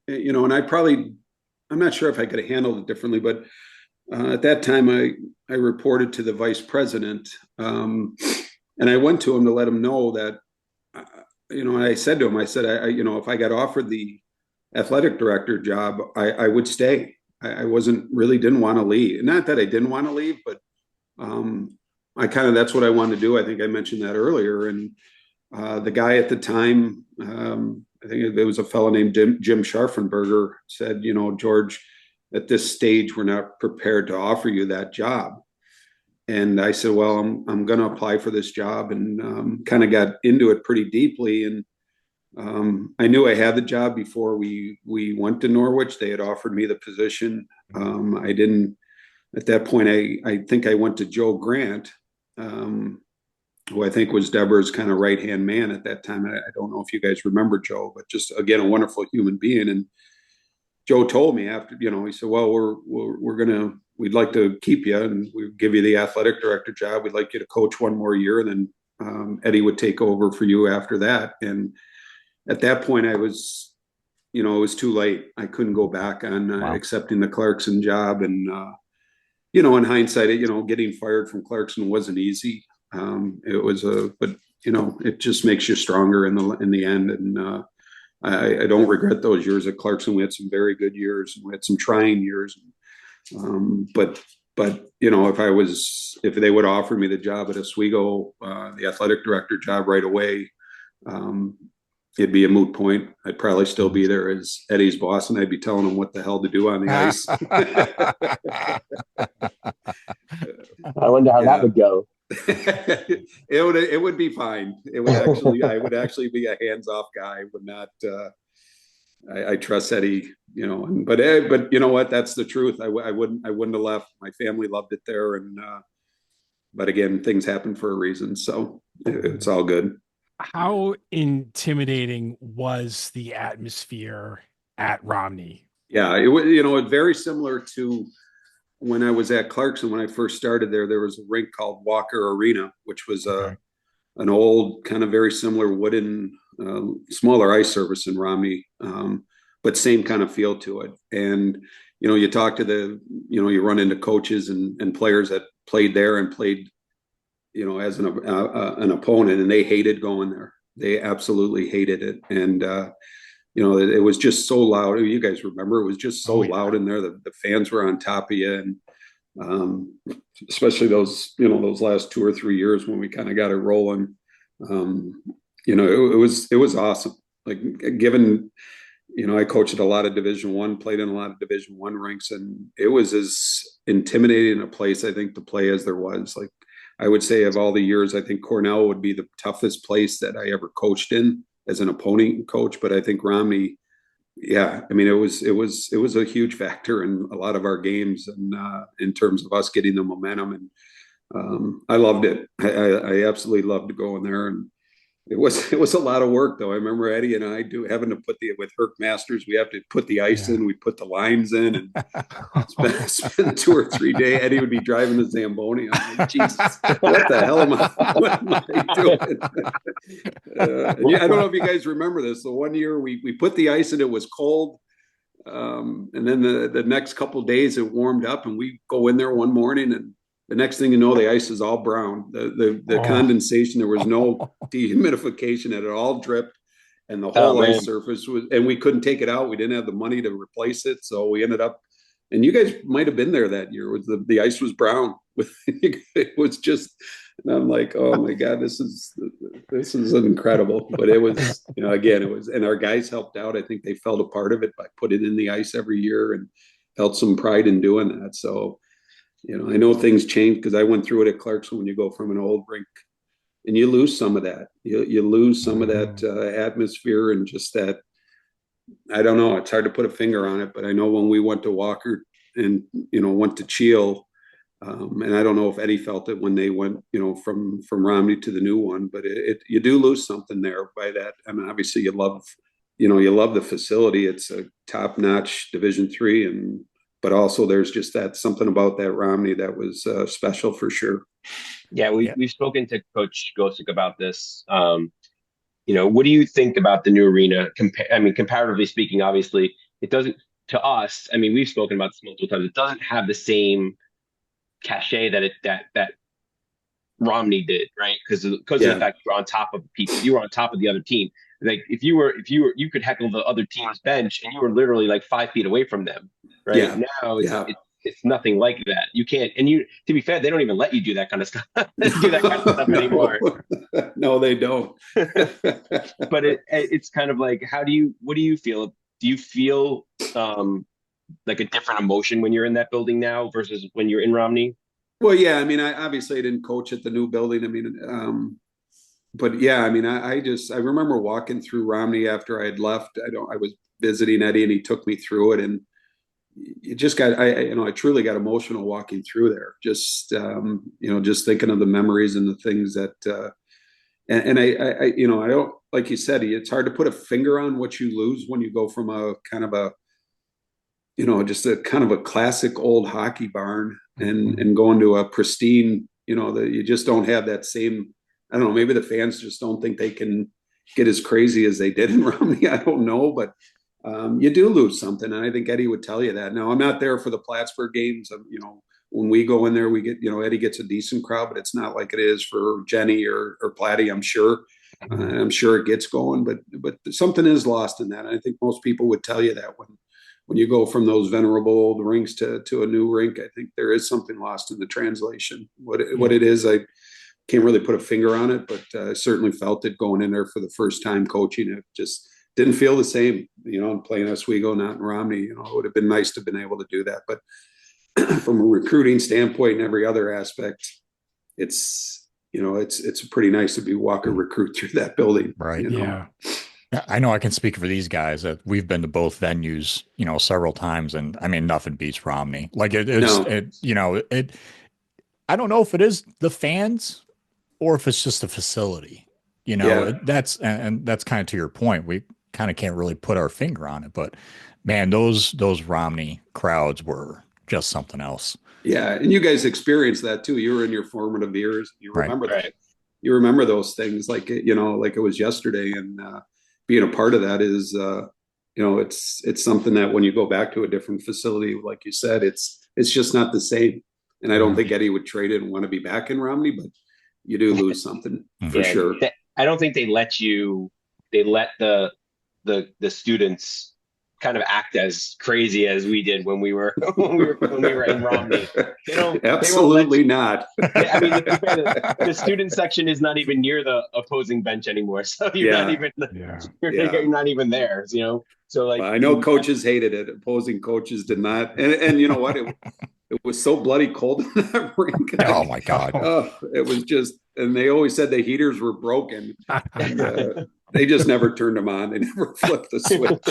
I'm not sure if I could have handled it differently, but at that time I reported to the vice president, and I went to him to let him know that, I said to him, I said, if I got offered the athletic director job, I would stay. I didn't want to leave. Not that I didn't want to leave, but that's what I wanted to do. I think I mentioned that earlier. And the guy at the time, I think there was a fellow named Jim Scharfenberger, said, George, at this stage, we're not prepared to offer you that job. And I said, well, I'm going to apply for this job, and kind of got into it pretty deeply. And I knew I had the job before we went to Norwich. They had offered me the position. I didn't, at that point, I think I went to Joe Grant, who I think was Deborah's kind of right-hand man at that time. I don't know if you guys remember Joe, but just, again, a wonderful human being. And Joe told me after, he said, well, we'd like to keep you, and we give you the athletic director job. We'd like you to coach one more year, and then Eddie would take over for you after that. And at that point it was too late. I couldn't go back on accepting the Clarkson job. And, in hindsight, getting fired from Clarkson wasn't easy. But it just makes you stronger in the end. And I don't regret those years at Clarkson. We had some very good years, and we had some trying years. But if they would offer me the job at Oswego, the athletic director job right away, it'd be a moot point. I'd probably still be there as Eddie's boss, and I'd be telling him what the hell to do on the ice. I wonder how that would go. It would be fine. I would actually be a hands-off guy. I would not. I trust Eddie, but you know what? That's the truth. I wouldn't have left. My family loved it there, but again, things happen for a reason, so it's all good. How intimidating was the atmosphere at Romney? Yeah, it was, very similar to when I was at Clarkson. When I first started there was a rink called Walker Arena, which was an old kind of very similar wooden, smaller ice surface in Romney, but same kind of feel to it. And, you talk to you run into coaches and players that played there and played, as an opponent, and they hated going there. They absolutely hated it. And, it was just so loud. You guys remember, it was just so loud in there. The fans were on top of you. And especially those last 2 or 3 years when we kind of got it rolling, it was awesome. Like, given, I coached at a lot of Division I, played in a lot of Division I rinks, and it was as intimidating a place, I think, to play as there was. Like, I would say of all the years, I think Cornell would be the toughest place that I ever coached in as an opponent coach. But I think Romney, it was a huge factor in a lot of our games, and in terms of us getting the momentum. And I loved it. I absolutely loved going there. And it was a lot of work, though. I remember Eddie and I having to with Herc Masters, we have to put the ice in, we put the lines in, and spend 2 or 3 days. Eddie would be driving the Zamboni. I'm like, Jesus, what the hell am I doing? I don't know if you guys remember this. The one year we put the ice in, it was cold. And then the next couple of days it warmed up, and we go in there one morning, and the next thing you know, the ice is all brown. The condensation, there was no dehumidification. It all dripped, and the whole ice surface was, and we couldn't take it out. We didn't have the money to replace it. So we ended up, and you guys might have been there that year, the ice was brown. It was just, and I'm like, oh my God, this is incredible. But it was, again, it was, and our guys helped out. I think they felt a part of it by putting in the ice every year and felt some pride in doing that. So, I know things change, because I went through it at Clarkson. When you go from an old rink, and you lose some of that, you lose some of that atmosphere, and just that, I don't know, it's hard to put a finger on it, but I know when we went to Walker and, went to Cheel, and I don't know if Eddie felt it when they went, from Romney to the new one, but you do lose something there by that. I mean, obviously you love the facility. It's a top-notch Division III, but also there's just something about that Romney that was special for sure. Yeah, we've spoken to Coach Gosick about this. What do you think about the new arena? Comparatively speaking, obviously, it doesn't, to us, we've spoken about this multiple times, it doesn't have the same cachet that Romney did, right? Because of the fact you were on top of people, you were on top of the other team. Like, if you could heckle the other team's bench, and you were literally like 5 feet away from them, right? Yeah. Now it's nothing like that. You can't, and to be fair, they don't even let you do that kind of stuff. Anymore. No, they don't. But it's kind of like, what do you feel? Do you feel like a different emotion when you're in that building now versus when you're in Romney? Well, yeah, I obviously didn't coach at the new building. But yeah, I remember walking through Romney after I had left. I was visiting Eddie, and he took me through it, and it just got, I truly got emotional walking through there. Just, just thinking of the memories and the things that, and I don't, like you said, it's hard to put a finger on what you lose when you go from a kind of a, just a kind of a classic old hockey barn and going to a pristine, that you just don't have that same, I don't know, maybe the fans just don't think they can get as crazy as they did in Romney. I don't know, but you do lose something. And I think Eddie would tell you that. Now, I'm not there for the Plattsburgh games. when we go in there, we get, Eddie gets a decent crowd, but it's not like it is for Jenny or Platty, I'm sure. I'm sure it gets going, but something is lost in that. And I think most people would tell you that when you go from those venerable old rinks to a new rink, I think there is something lost in the translation. What it is, I can't really put a finger on it, but I certainly felt it going in there for the first time coaching. It just didn't feel the same, playing Oswego, not in Romney. It would have been nice to have been able to do that. But from a recruiting standpoint and every other aspect, it's pretty nice to be walking recruit through that building. Right. Yeah. I know I can speak for these guys that we've been to both venues, several times. And I mean, nothing beats Romney. Like I don't know if it is the fans or if it's just the facility, that's kind of to your point. We kind of can't really put our finger on it, but man, those Romney crowds were just something else. Yeah. And you guys experienced that too. You were in your formative years. You remember that. You remember those things like it was yesterday. And being a part of that is, it's something that when you go back to a different facility, like you said, it's just not the same. And I don't think Eddie would trade it and want to be back in Romney, but you do lose something for sure. I don't think they let the students kind of act as crazy as we did when we were in Romney. Absolutely not. I mean, the student section is not even near the opposing bench anymore, so you're not even not even there. So like I know coaches hated it. Opposing coaches did not, and you know what? It was so bloody cold in that rink. Oh my God! It was just, and they always said the heaters were broken. And, they just never turned them on. They never flipped the switch.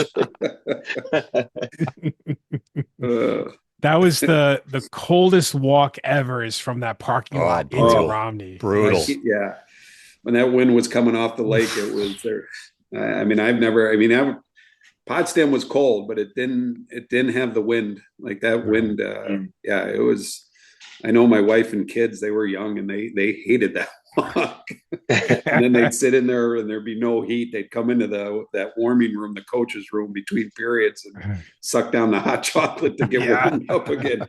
That was the coldest walk ever is from that parking lot into Romney. Brutal. Yeah. When that wind was coming off the lake, it was there. Potsdam was cold, but it didn't have the wind like that wind. Yeah, it was, I know my wife and kids, they were young and they hated that walk. And then they'd sit in there and there'd be no heat. They'd come into that warming room, the coach's room between periods, and suck down the hot chocolate to get warmed up again.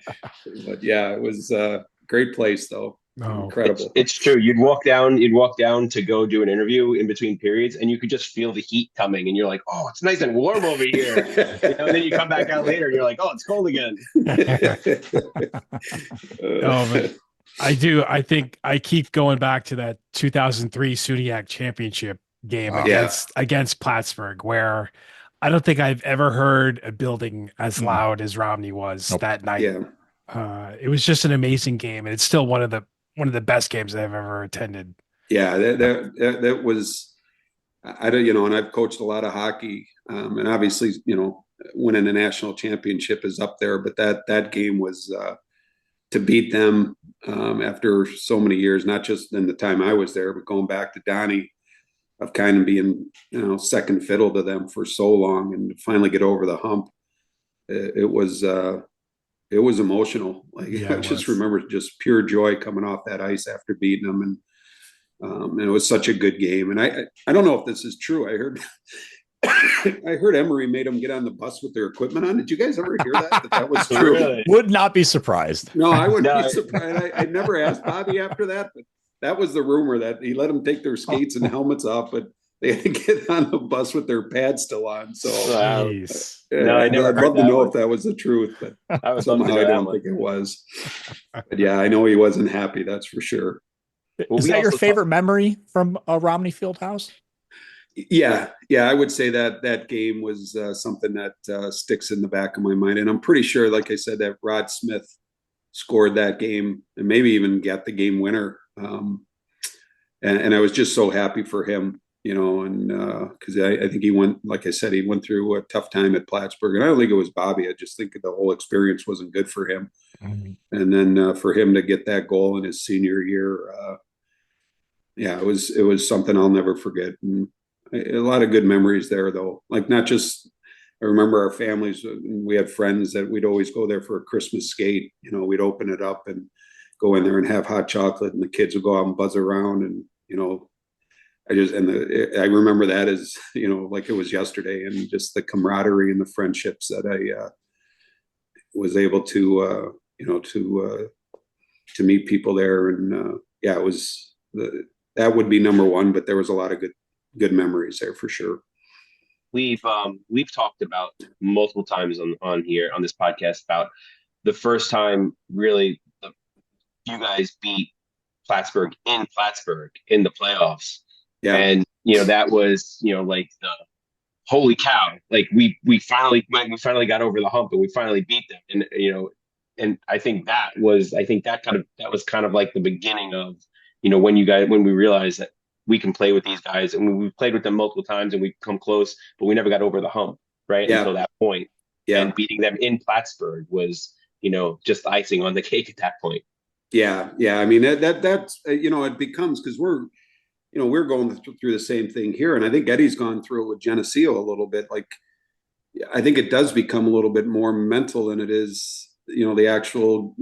But yeah, it was a great place though. Incredible. It's true. You'd walk down to go do an interview in between periods and you could just feel the heat coming and you're like, oh, it's nice and warm over here. And then you come back out later and you're like, oh, it's cold again. But I think I keep going back to that 2003 SUNY championship game against Plattsburgh, where I don't think I've ever heard a building as loud as Romney was that night. Yeah. It was just an amazing game, and it's still one of the best games I've ever attended. Yeah, that was, I don't, and I've coached a lot of hockey, and obviously, winning a national championship is up there, but that game was to beat them after so many years, not just in the time I was there, but going back to Donnie, of kind of being, second fiddle to them for so long, and to finally get over the hump. It was emotional. Like I just remember just pure joy coming off that ice after beating them. And it was such a good game. And I don't know if this is true. I heard Emory made them get on the bus with their equipment on. Did you guys ever hear that was true? Really? Would not be surprised. No, I wouldn't be surprised. I never asked Bobby after that, but that was the rumor, that he let them take their skates and helmets off, but they had to get on the bus with their pads still on. So I never I'd love to know if that was the truth, but somehow I don't think it was. But yeah, I know he wasn't happy. That's for sure. Is that your favorite memory from Romney Fieldhouse? Yeah, I would say that game was something that sticks in the back of my mind, and I'm pretty sure, like I said, that Rod Smith scored that game and maybe even got the game winner. And I was just so happy for him, and because I think he went, like I said, he went through a tough time at Plattsburgh, and I don't think it was Bobby. I just think the whole experience wasn't good for him. Mm-hmm. And then for him to get that goal in his senior year, it was something I'll never forget. And a lot of good memories there, though. Like, not just, I remember our families, we had friends that we'd always go there for a Christmas skate. We'd open it up and go in there and have hot chocolate, and the kids would go out and buzz around. And, I remember that as, like it was yesterday, and just the camaraderie and the friendships that I was able to to meet people there. And yeah, that would be number one, but there was a lot of good memories there for sure. We've talked about multiple times on here on this podcast about the first time really you guys beat Plattsburgh in the playoffs. Yeah. And, that was, like the holy cow, like we finally got over the hump and we finally beat them. And, and I think that was kind of like the beginning of, when we realized that we can play with these guys, and we played with them multiple times and we come close, but we never got over the hump. Right. Yeah. Until that point. Yeah. And beating them in Plattsburgh was, just icing on the cake at that point. Yeah. Yeah. I mean, that's, it becomes, because we're going through the same thing here. And I think Eddie's gone through it with Geneseo a little bit. Like, I think it does become a little bit more mental than it is, the actual,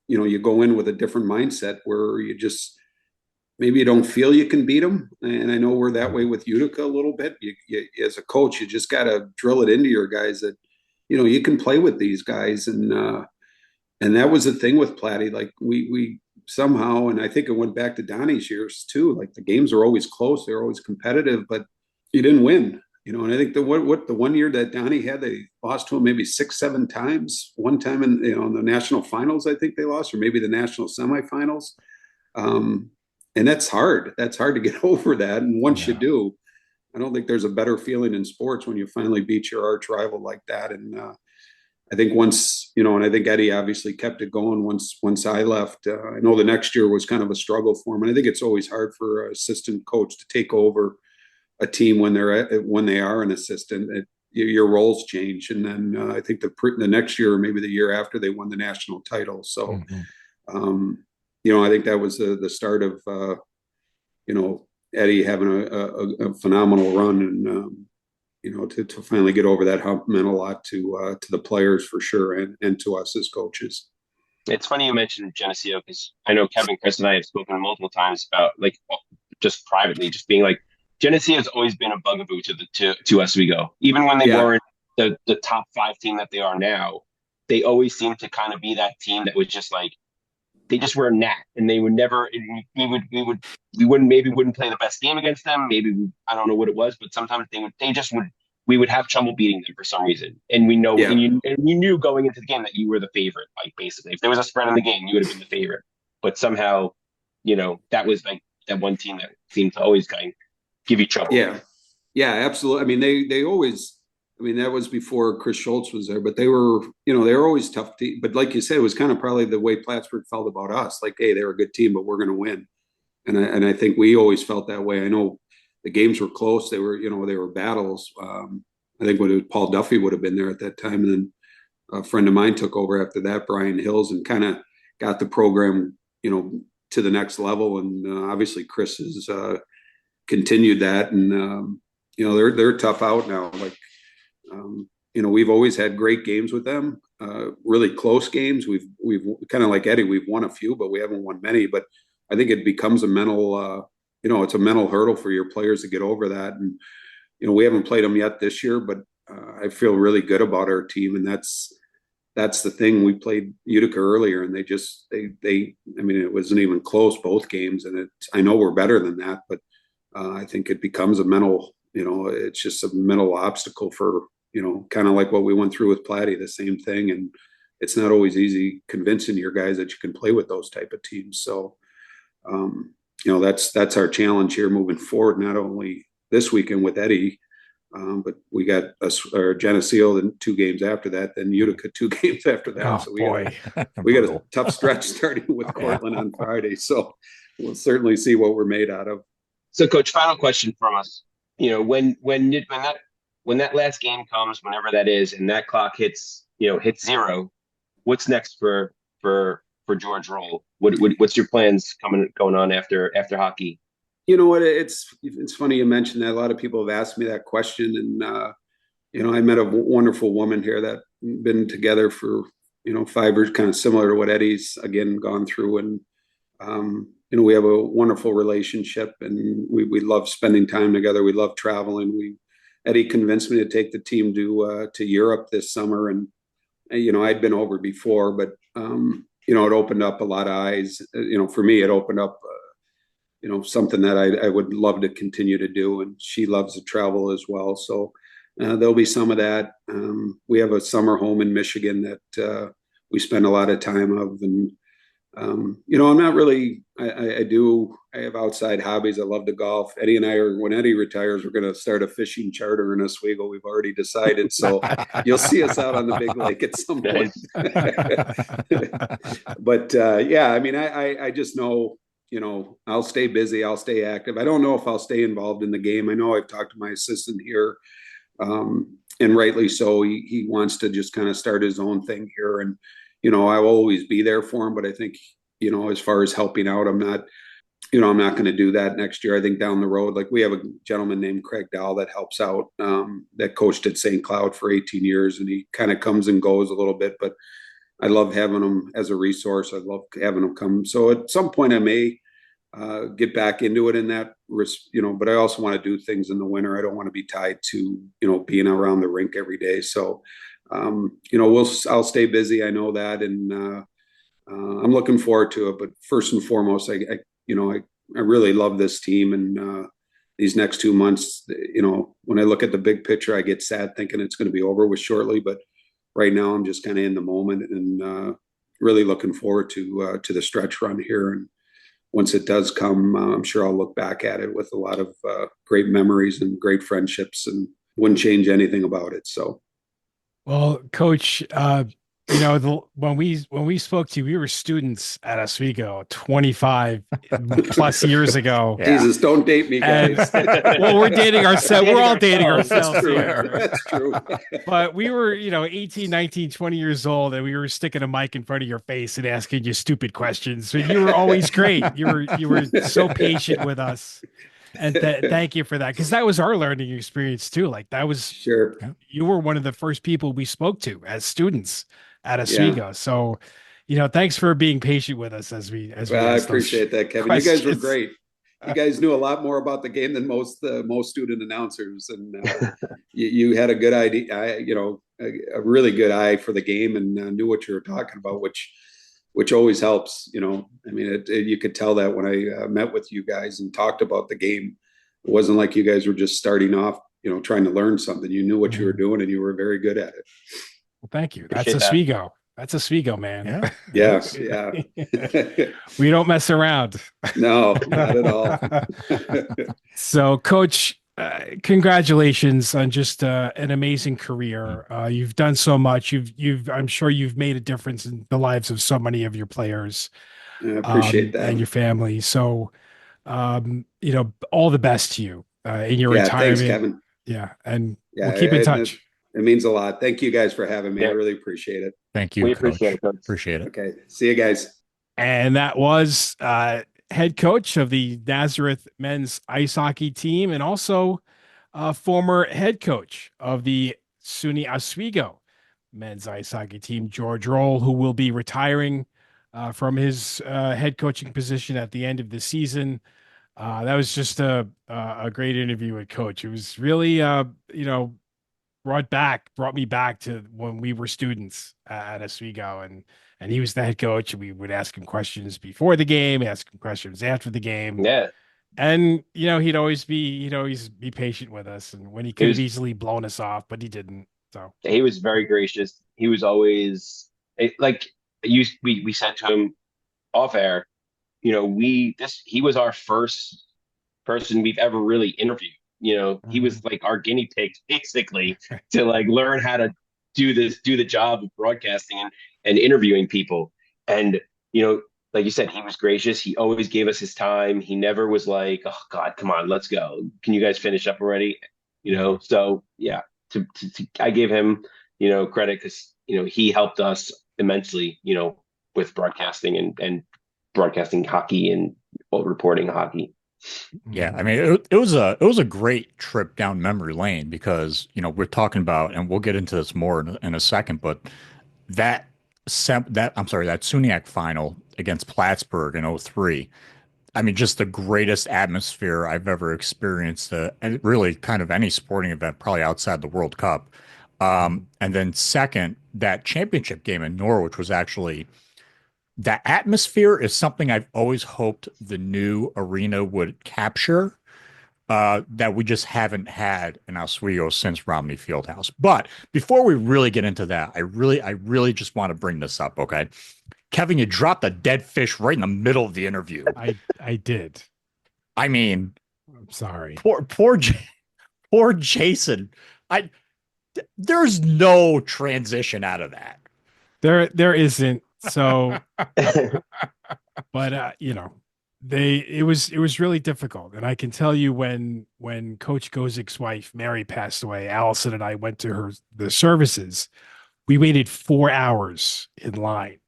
you go in with a different mindset where maybe you don't feel you can beat them. And I know we're that way with Utica a little bit. You as a coach, you just got to drill it into your guys that, you can play with these guys. And that was the thing with Platty. Like we somehow, and I think it went back to Donnie's years too, like the games are always close. They're always competitive, but you didn't win, and I think the 1 year that Donnie had, they lost to him maybe 6-7 times. One time in the national finals, I think they lost, or maybe the national semifinals. And that's hard. That's hard to get over that. And once you do, I don't think there's a better feeling in sports when you finally beat your arch rival like that. And I think once, and I think Eddie obviously kept it going once I left. I know the next year was kind of a struggle for him. And I think it's always hard for an assistant coach to take over a team when they are an assistant. Your roles change. And then I think the next year, or maybe the year after, they won the national title. So, I think that was the start of, Eddie having a phenomenal run, and to finally get over that hump meant a lot to the players for sure, and to us as coaches. It's funny you mentioned Geneseo, because I know Kevin, Chris, and I have spoken multiple times about, like, just privately, just being like, Geneseo has always been a bugaboo to Oswego. Even when they weren't the top 5 team that they are now, they always seemed to kind of be that team that was just like, they just were a gnat, and they would never. We wouldn't play the best game against them. Maybe I don't know what it was, but sometimes we would have trouble beating them for some reason. And we know, and you knew going into the game that you were the favorite. Like, basically, if there was a spread in the game, you would have been the favorite. But somehow, that was like that one team that seemed to always kind of give you trouble. Yeah, absolutely. I mean, they always. I mean, that was before Chris Schultz was there, but they were always tough. But like you said, it was kind of probably the way Plattsburgh felt about us. Like, hey, they're a good team, but we're going to win. And I think we always felt that way. I know the games were close. They were, they were battles. I think Paul Duffy would have been there at that time. And then a friend of mine took over after that, Brian Hills, and kind of got the program, to the next level. And obviously Chris has continued that. And, they're tough out now. Like, we've always had great games with them, really close games. We've kind of like Eddie, we've won a few, but we haven't won many. But I think it becomes a mental, it's a mental hurdle for your players to get over that. And, we haven't played them yet this year, but I feel really good about our team. And that's the thing. We played Utica earlier, and it wasn't even close, both games. And I know we're better than that, but I think it becomes a mental, it's just a mental obstacle for, kind of like what we went through with Platty, the same thing. And it's not always easy convincing your guys that you can play with those type of teams. So, that's our challenge here moving forward, not only this weekend with Eddie, but we got Geneseo, then 2 games after that, then Utica 2 games after that. Oh, so we got a tough stretch starting with Cortland on Friday. So we'll certainly see what we're made out of. So, Coach, final question from us. When that last game comes, whenever that is, and that clock hits 0, what's next for George Roll? What's your plans going on after hockey? You know what? It's funny you mentioned that. A lot of people have asked me that question, and I met a wonderful woman here that been together for 5 years, kind of similar to what Eddie's again gone through, and we have a wonderful relationship, and we love spending time together. We love traveling. Eddie convinced me to take the team to Europe this summer, and I'd been over before, but it opened up a lot of eyes. For me, it opened up, something that I would love to continue to do. And she loves to travel as well. So there'll be some of that. We have a summer home in Michigan that we spend a lot of time of. And, I'm not really, I have outside hobbies. I love to golf. Eddie and I when Eddie retires, we're going to start a fishing charter in Oswego. We've already decided. So you'll see us out on the big lake at some point. But yeah, I mean, I just know, I'll stay busy. I'll stay active. I don't know if I'll stay involved in the game. I know I've talked to my assistant here, and rightly so. He wants to just kind of start his own thing here. And, I will always be there for him. But I think, as far as helping out, I'm not going to do that next year. I think down the road, like we have a gentleman named Craig Dowell that helps out, that coached at St. Cloud for 18 years. And he kind of comes and goes a little bit, but I love having him as a resource. I love having him come. So at some point I may get back into it in that, but I also want to do things in the winter. I don't want to be tied to, being around the rink every day. So, I'll stay busy. I know that. And I'm looking forward to it. But first and foremost, I really love this team. And these next 2 months, when I look at the big picture, I get sad thinking it's going to be over with shortly. But right now, I'm just kind of in the moment and really looking forward to the stretch run here. And once it does come, I'm sure I'll look back at it with a lot of great memories and great friendships, and wouldn't change anything about it. So, well, Coach, when we spoke to you, we were students at Oswego 25 plus years ago. Yeah. Jesus, don't date me, guys. Well, we're dating ourselves. We're all dating ourselves. That's true. Here. That's true. But we were, 18, 19, 20 years old, and we were sticking a mic in front of your face and asking you stupid questions. So you were always great. You were so patient with us. And thank you for that, because that was our learning experience too. Like that was sure. You were one of the first people we spoke to as students at Oswego. Yeah. So, thanks for being patient with us as we. Well, I appreciate that, Kevin. Questions. You guys were great. You guys knew a lot more about the game than most student announcers, and you had a good idea. A really good eye for the game, and knew what you were talking about, which always helps. I mean, you could tell that when I met with you guys and talked about the game. It wasn't like you guys were just starting off, trying to learn something. You knew what you were doing, and you were very good at it. Well, thank you. That's Oswego. That's Oswego, man. Yeah. Yes. Yeah. We don't mess around. No, not at all. So, Coach, congratulations on just an amazing career. You've done so much. I'm sure you've made a difference in the lives of so many of your players. I appreciate that. And your family. So, all the best to you in your retirement. Thanks, Kevin. Yeah. And we'll keep in touch. It means a lot. Thank you guys for having me. Yeah. I really appreciate it. Thank you. We appreciate it, Coach. Appreciate it. Okay. See you guys. And that was head coach of the Nazareth men's ice hockey team, and also former head coach of the SUNY Oswego men's ice hockey team, George Roll, who will be retiring from his head coaching position at the end of the season. That was just a great interview with Coach. It was really, brought me back to when we were students at Oswego, and he was the head coach, and we would ask him questions before the game, ask him questions after the game. Yeah. And, he'd always be patient with us, and when he could have easily blown us off, but he didn't. So he was very gracious. He was always we said to him off air, he was our first person we've ever really interviewed. He was like our guinea pig basically to learn how to do the job of broadcasting and interviewing people. And, like you said, he was gracious. He always gave us his time. He never was like, oh God, come on, let's go. Can you guys finish up already? So yeah, I give him, credit because, he helped us immensely, with broadcasting and broadcasting hockey and reporting hockey. Yeah, I mean, it was a great trip down memory lane because, we're talking about, and we'll get into this more in a second, but that SUNYAC final against Plattsburgh in 2003, I mean, just the greatest atmosphere I've ever experienced, and really kind of any sporting event, probably outside the World Cup. And then second, that championship game in Norwich was actually that atmosphere is something I've always hoped the new arena would capture, that we just haven't had in Oswego since Romney Fieldhouse. But before we really get into that, I really just want to bring this up. Okay, Kevin, you dropped a dead fish right in the middle of the interview. I did. I mean, I'm sorry. Poor Jason. There's no transition out of that. There isn't. So, but it was really difficult. And I can tell you when Coach Gozik's wife, Mary, passed away, Allison and I went to the services. We waited 4 hours in line.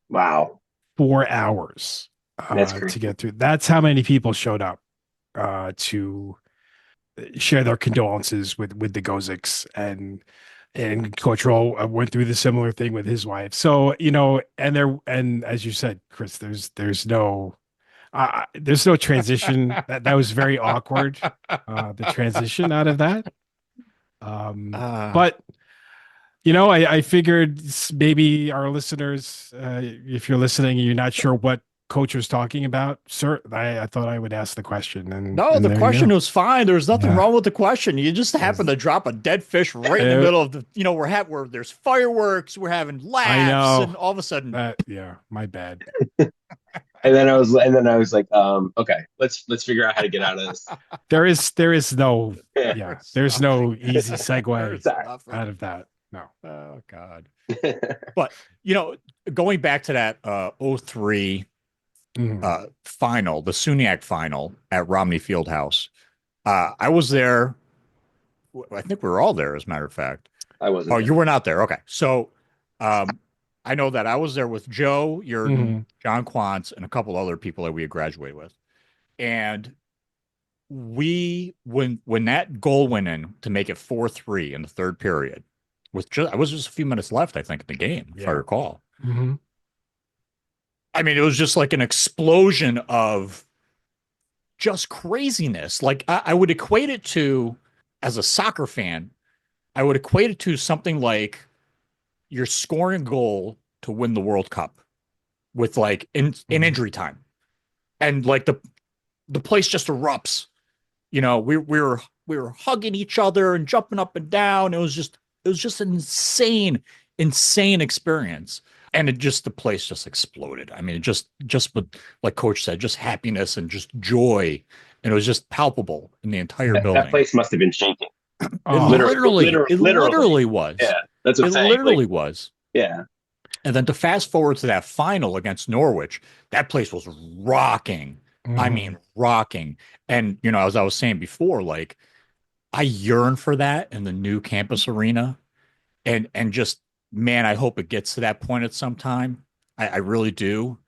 Wow. 4 hours to get through. That's how many people showed up to share their condolences with the Goziks, and Coach Roll went through the similar thing with his wife. So, and as you said, Chris, there's no transition. That was very awkward. The transition out of that. But I figured maybe our listeners, if you're listening and you're not sure what Coach was talking about, sir, I thought I would ask the question. And the question was fine. There was nothing wrong with the question. You just happened to drop a dead fish right in the middle of the, where there's fireworks, we're having laughs, and all of a sudden, my bad. And then I was like, okay, let's figure out how to get out of this. There is no there's no easy segue out of that. No. Oh God. But going back to that 03 final, the SUNYAC final at Romney Fieldhouse, I was there. I think we were all there, as a matter of fact. I wasn't. Oh, you were not there. Okay. So I know that I was there with Joe, John Quantz, and a couple other people that we had graduated with. And when that goal went in to make it 4-3 in the third period, I was just a few minutes left, I think, in the game, if I recall. Mm-hmm. I mean, it was just like an explosion of just craziness. Like I would equate it to, as a soccer fan, I would equate it to something like you're scoring a goal to win the World Cup with like in injury time, and like the place just erupts. We were hugging each other and jumping up and down. It was just an insane experience. And the place just exploded. I mean, it just with, like Coach said, just happiness and just joy. And it was just palpable in the entire building. That place must have been shaking. It literally was. Yeah, that's what I'm saying. It literally was. Yeah. And then to fast forward to that final against Norwich, that place was rocking. I mean, rocking. And, as I was saying before, like, I yearn for that in the new campus arena. And just, man, I hope it gets to that point at some time. I really do.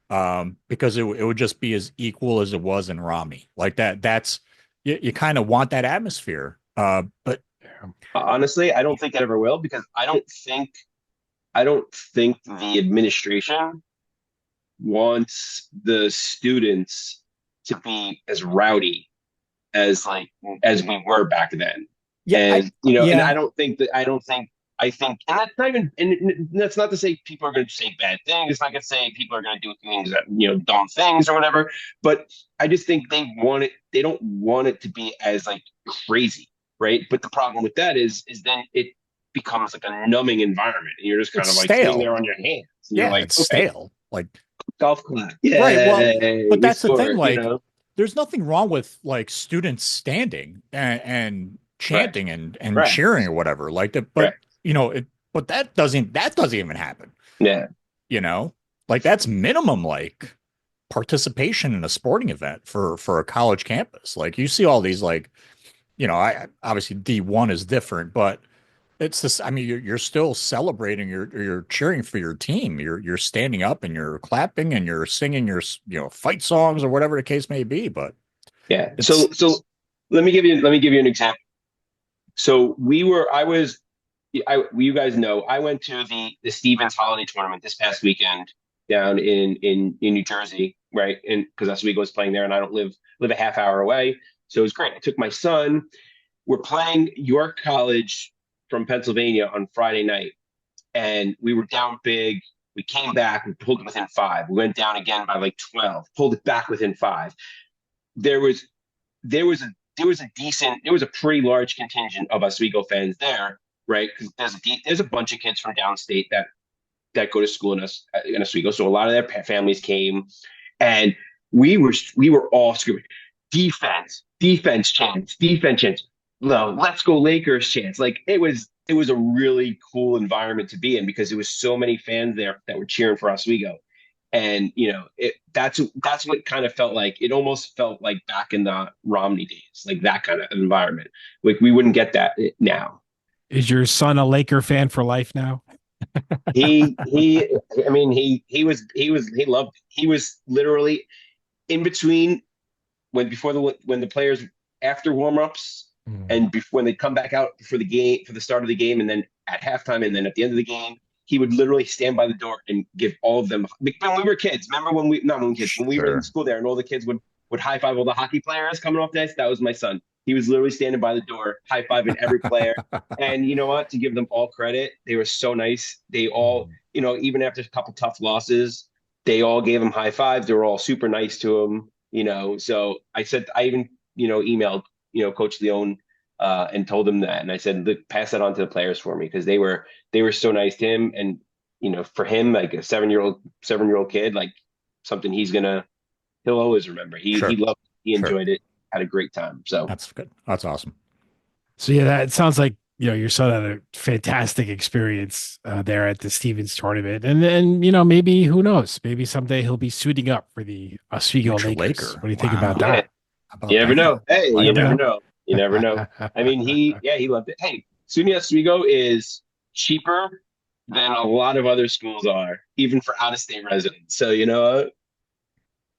Because it would just be as equal as it was in Romney. Like that's, you kind of want that atmosphere. But honestly, I don't think it ever will, because I don't think the administration wants the students to be as rowdy as we were back then. Yeah, and I think, and that's not even, and that's not to say people are going to say bad things. It's not going to say people are going to do things that, dumb things or whatever. But I just think they don't want it to be as like crazy, right? But the problem with that is then it becomes like a numbing environment, and you're just kind of like sitting there on your hands. Yeah, like, it's stale. Like golf clap. Yeah, right. Well, but that's the thing. Like, there's nothing wrong with like students standing and chanting and cheering or whatever like that. But but that doesn't even happen. Yeah. Like that's minimum like participation in a sporting event for a college campus. Like you see all these like, I obviously D1 is different, but it's this. I mean, you're still celebrating. You're cheering for your team. You're standing up and you're clapping and you're singing your fight songs or whatever the case may be. But yeah. So let me give you an example. So you guys know, I went to the Stevens Holiday Tournament this past weekend down in New Jersey, right? And because Oswego was playing there, and I don't live a half hour away, so it was great. I took my son. We're playing York College from Pennsylvania on Friday night, and we were down big. We came back, we pulled it within 5. We went down again by like 12, pulled it back within 5. There was a pretty large contingent of Oswego fans there, right? Because there's a bunch of kids from downstate that go to school in Oswego, so a lot of their families came, and we were all screaming, defense chants, no, let's go Lakers chants. Like it was a really cool environment to be in because there was so many fans there that were cheering for Oswego. And that's what kind of felt like. It almost felt like back in the Romney days, like that kind of environment. Like we wouldn't get that now. Is your son a Laker fan for life now? He loved it. He was literally in between when the players after warm-ups and before when they come back out for the start of the game, and then at halftime, and then at the end of the game. He would literally stand by the door and give all of them. When we were kids, remember when we were in school there, and all the kids would high five all the hockey players coming off the ice. That was my son. He was literally standing by the door, high fiving every player. And you know what? To give them all credit, they were so nice. They all, even after a couple tough losses, they all gave him high fives. They were all super nice to him. So I even emailed Coach Leone and told him that, and I said, look, pass that on to the players for me, because they were so nice to him. And for him, like a 7-year-old kid, like something he'll always remember. He loved it, he enjoyed it, had a great time. So that's good. That's awesome. So yeah, that sounds like your son had a fantastic experience there at the Stevens tournament, and then maybe, who knows, maybe someday he'll be suiting up for the Oswego Lakers. What do you think about that? You never know. Hey, you never know. You never know. I mean, he loved it. Hey, SUNY Oswego is cheaper than a lot of other schools are, even for out-of-state residents. So,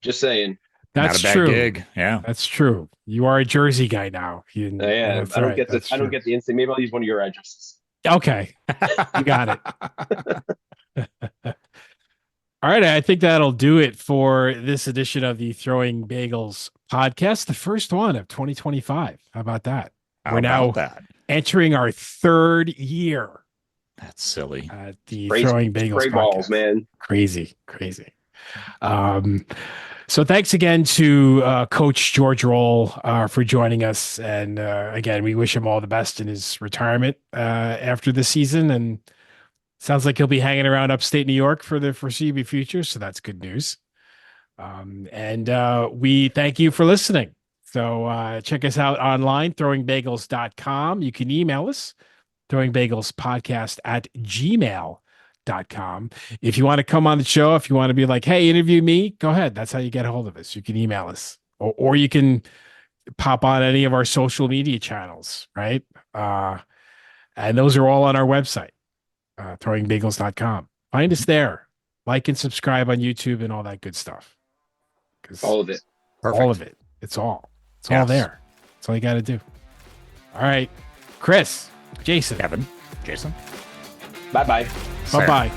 just saying. That's not a bad true. Gig. Yeah, that's true. You are a Jersey guy now. I don't get the instant. Maybe I'll use one of your addresses. Okay, you got it. All right, I think that'll do it for this edition of the Throwing Bagels podcast, the first one of 2025. How about that? We're now entering our 3rd year. That's silly. The Throwing Bagels podcast. Balls, man. Crazy. So thanks again to Coach George Roll for joining us. And again, we wish him all the best in his retirement after the season. And sounds like he'll be hanging around upstate New York for the foreseeable future. So that's good news. And we thank you for listening. So check us out online, throwingbagels.com. You can email us, throwingbagelspodcast@gmail.com. If you want to come on the show, if you want to be like, hey, interview me, go ahead. That's how you get a hold of us. You can email us, or you can pop on any of our social media channels, right? And those are all on our website, throwingbagels.com. Find us there. Like and subscribe on YouTube and all that good stuff. All of it. Perfect. All of it. It's all there. That's all you got to do. All right. Chris, Jason. Kevin, Jason. Bye-bye. Bye-bye.